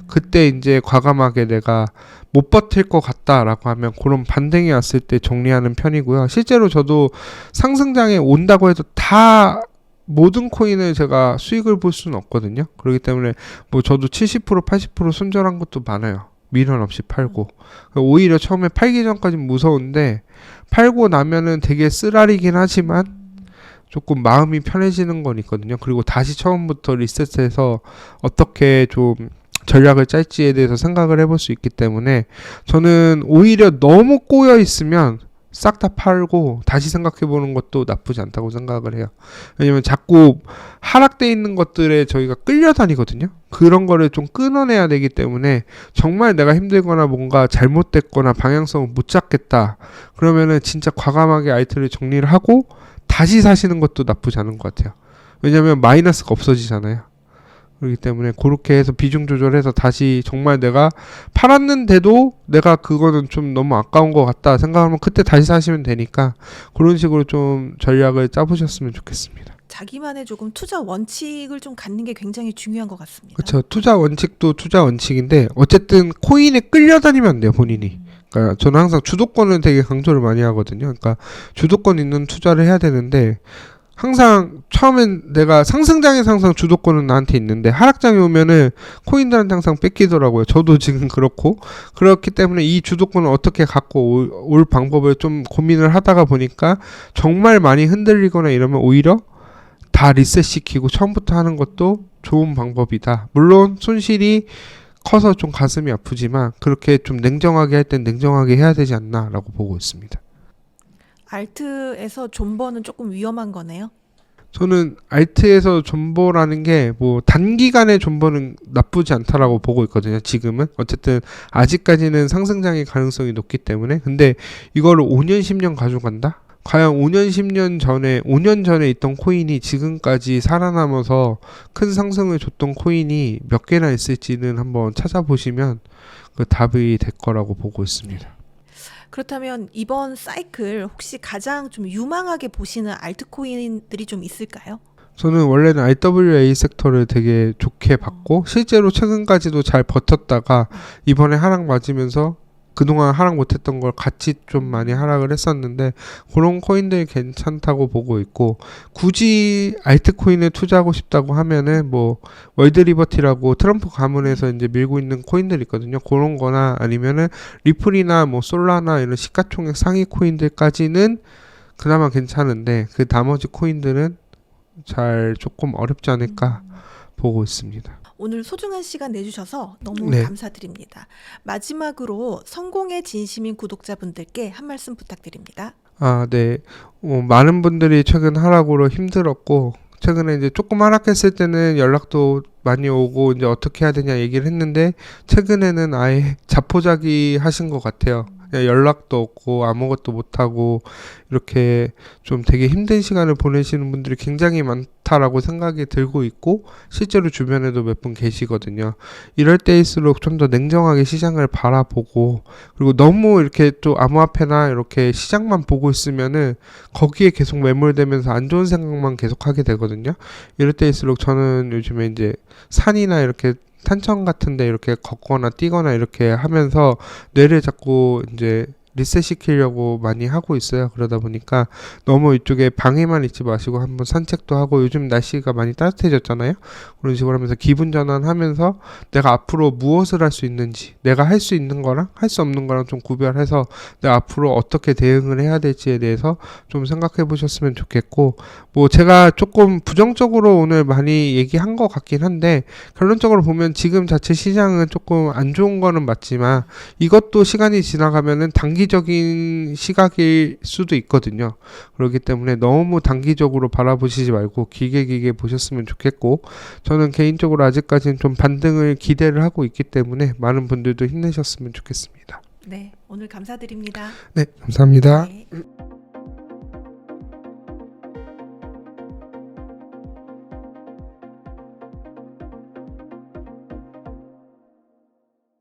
그때 이제 과감하게 내가 못 버틸 것 같다라고 하면 그런 반등이 왔을 때 정리하는 편이고요. 실제로 저도 상승장에 온다고 해도 다 모든 코인을 제가 수익을 볼 수는 없거든요. 그렇기 때문에 뭐 저도 70% 80% 손절한 것도 많아요. 미련 없이 팔고. 오히려 처음에 팔기 전까지는 무서운데 팔고 나면은 되게 쓰라리긴 하지만 조금 마음이 편해지는 건 있거든요. 그리고 다시 처음부터 리셋해서 어떻게 좀 전략을 짤지에 대해서 생각을 해볼 수 있기 때문에 저는 오히려 너무 꼬여 있으면 싹 다 팔고 다시 생각해보는 것도 나쁘지 않다고 생각을 해요. 왜냐면 자꾸 하락돼 있는 것들에 저희가 끌려다니거든요. 그런 거를 좀 끊어내야 되기 때문에 정말 내가 힘들거나 뭔가 잘못됐거나 방향성을 못 잡겠다 그러면은 진짜 과감하게 알트를 정리를 하고 다시 사시는 것도 나쁘지 않은 것 같아요. 왜냐면 마이너스가 없어지잖아요. 그렇기 때문에 그렇게 해서 비중 조절해서 다시 정말 내가 팔았는데도 내가 그거는 좀 너무 아까운 것 같다 생각하면 그때 다시 사시면 되니까 그런 식으로 좀 전략을 짜보셨으면 좋겠습니다. 자기만의 조금 투자 원칙을 좀 갖는 게 굉장히 중요한 것 같습니다. 그렇죠. 투자 원칙도 투자 원칙인데 어쨌든 코인에 끌려다니면 안 돼요, 본인이. 그러니까 저는 항상 주도권을 되게 강조를 많이 하거든요. 그러니까 주도권 있는 투자를 해야 되는데 항상 처음엔 내가 상승장에서 항상 주도권은 나한테 있는데 하락장에 오면은 코인들한테 항상 뺏기더라고요. 저도 지금 그렇고 그렇기 때문에 이 주도권을 어떻게 갖고 올 방법을 좀 고민을 하다가 보니까 정말 많이 흔들리거나 이러면 오히려 다 리셋시키고 처음부터 하는 것도 좋은 방법이다. 물론 손실이 커서 좀 가슴이 아프지만 그렇게 좀 냉정하게 할 땐 냉정하게 해야 되지 않나라고 보고 있습니다. 알트에서 존버는 조금 위험한 거네요. 저는 알트에서 존버라는 게 뭐 단기간의 존버는 나쁘지 않다라고 보고 있거든요. 지금은 어쨌든 아직까지는 상승장의 가능성이 높기 때문에 근데 이거를 5년 10년 가져간다? 과연 5년 10년 전에 5년 전에 있던 코인이 지금까지 살아남아서 큰 상승을 줬던 코인이 몇 개나 있을지는 한번 찾아보시면 그 답이 될 거라고 보고 있습니다. 그렇다면 이번 사이클 혹시 가장 좀 유망하게 보시는 알트코인들이 좀 있을까요? 저는 원래는 RWA 섹터를 되게 좋게 봤고 실제로 최근까지도 잘 버텼다가 이번에 하락 맞으면서 그동안 하락 못했던 걸 같이 좀 많이 하락을 했었는데 그런 코인들이 괜찮다고 보고 있고 굳이 알트코인에 투자하고 싶다고 하면은 뭐 월드리버티라고 트럼프 가문에서 이제 밀고 있는 코인들 있거든요. 그런 거나 아니면은 리플이나 뭐 솔라나 이런 시가총액 상위 코인들까지는 그나마 괜찮은데 그 나머지 코인들은 잘 조금 어렵지 않을까 보고 있습니다. 오늘 소중한 시간 내주셔서 너무 네. 감사드립니다. 마지막으로 성공의 진심인 구독자분들께 한 말씀 부탁드립니다. 아, 네. 많은 분들이 최근 하락으로 힘들었고 최근에 이제 조금 하락했을 때는 연락도 많이 오고 이제 어떻게 해야 되냐 얘기를 했는데 최근에는 아예 자포자기 하신 것 같아요. 그냥 연락도 없고 아무것도 못하고 이렇게 좀 되게 힘든 시간을 보내시는 분들이 굉장히 많다라고 생각이 들고 있고 실제로 주변에도 몇 분 계시거든요. 이럴 때일수록 좀 더 냉정하게 시장을 바라보고 그리고 너무 이렇게 또 암호화폐나 이렇게 시장만 보고 있으면은 거기에 계속 매몰되면서 안 좋은 생각만 계속 하게 되거든요. 이럴 때일수록 저는 요즘에 이제 산이나 이렇게 탄천 같은데 이렇게 걷거나 뛰거나 이렇게 하면서 뇌를 자꾸 이제 리셋 시키려고 많이 하고 있어요. 그러다 보니까 너무 이쪽에 방에만 있지 마시고 한번 산책도 하고 요즘 날씨가 많이 따뜻해졌잖아요. 그런 식으로 하면서 기분 전환하면서 내가 앞으로 무엇을 할 수 있는지 내가 할 수 있는 거랑 할 수 없는 거랑 좀 구별해서 내가 앞으로 어떻게 대응을 해야 될지에 대해서 좀 생각해 보셨으면 좋겠고 뭐 제가 조금 부정적으로 오늘 많이 얘기한 것 같긴 한데 결론적으로 보면 지금 자체 시장은 조금 안 좋은 거는 맞지만 이것도 시간이 지나가면은 단기적인 시각일 수도 있거든요. 그렇기 때문에 너무 단기적으로 바라보시지 말고 길게 보셨으면 좋겠고 저는 개인적으로 아직까지는 좀 반등을 기대를 하고 있기 때문에 많은 분들도 힘내셨으면 좋겠습니다. 네, 오늘 감사드립니다. 네, 감사합니다. 네.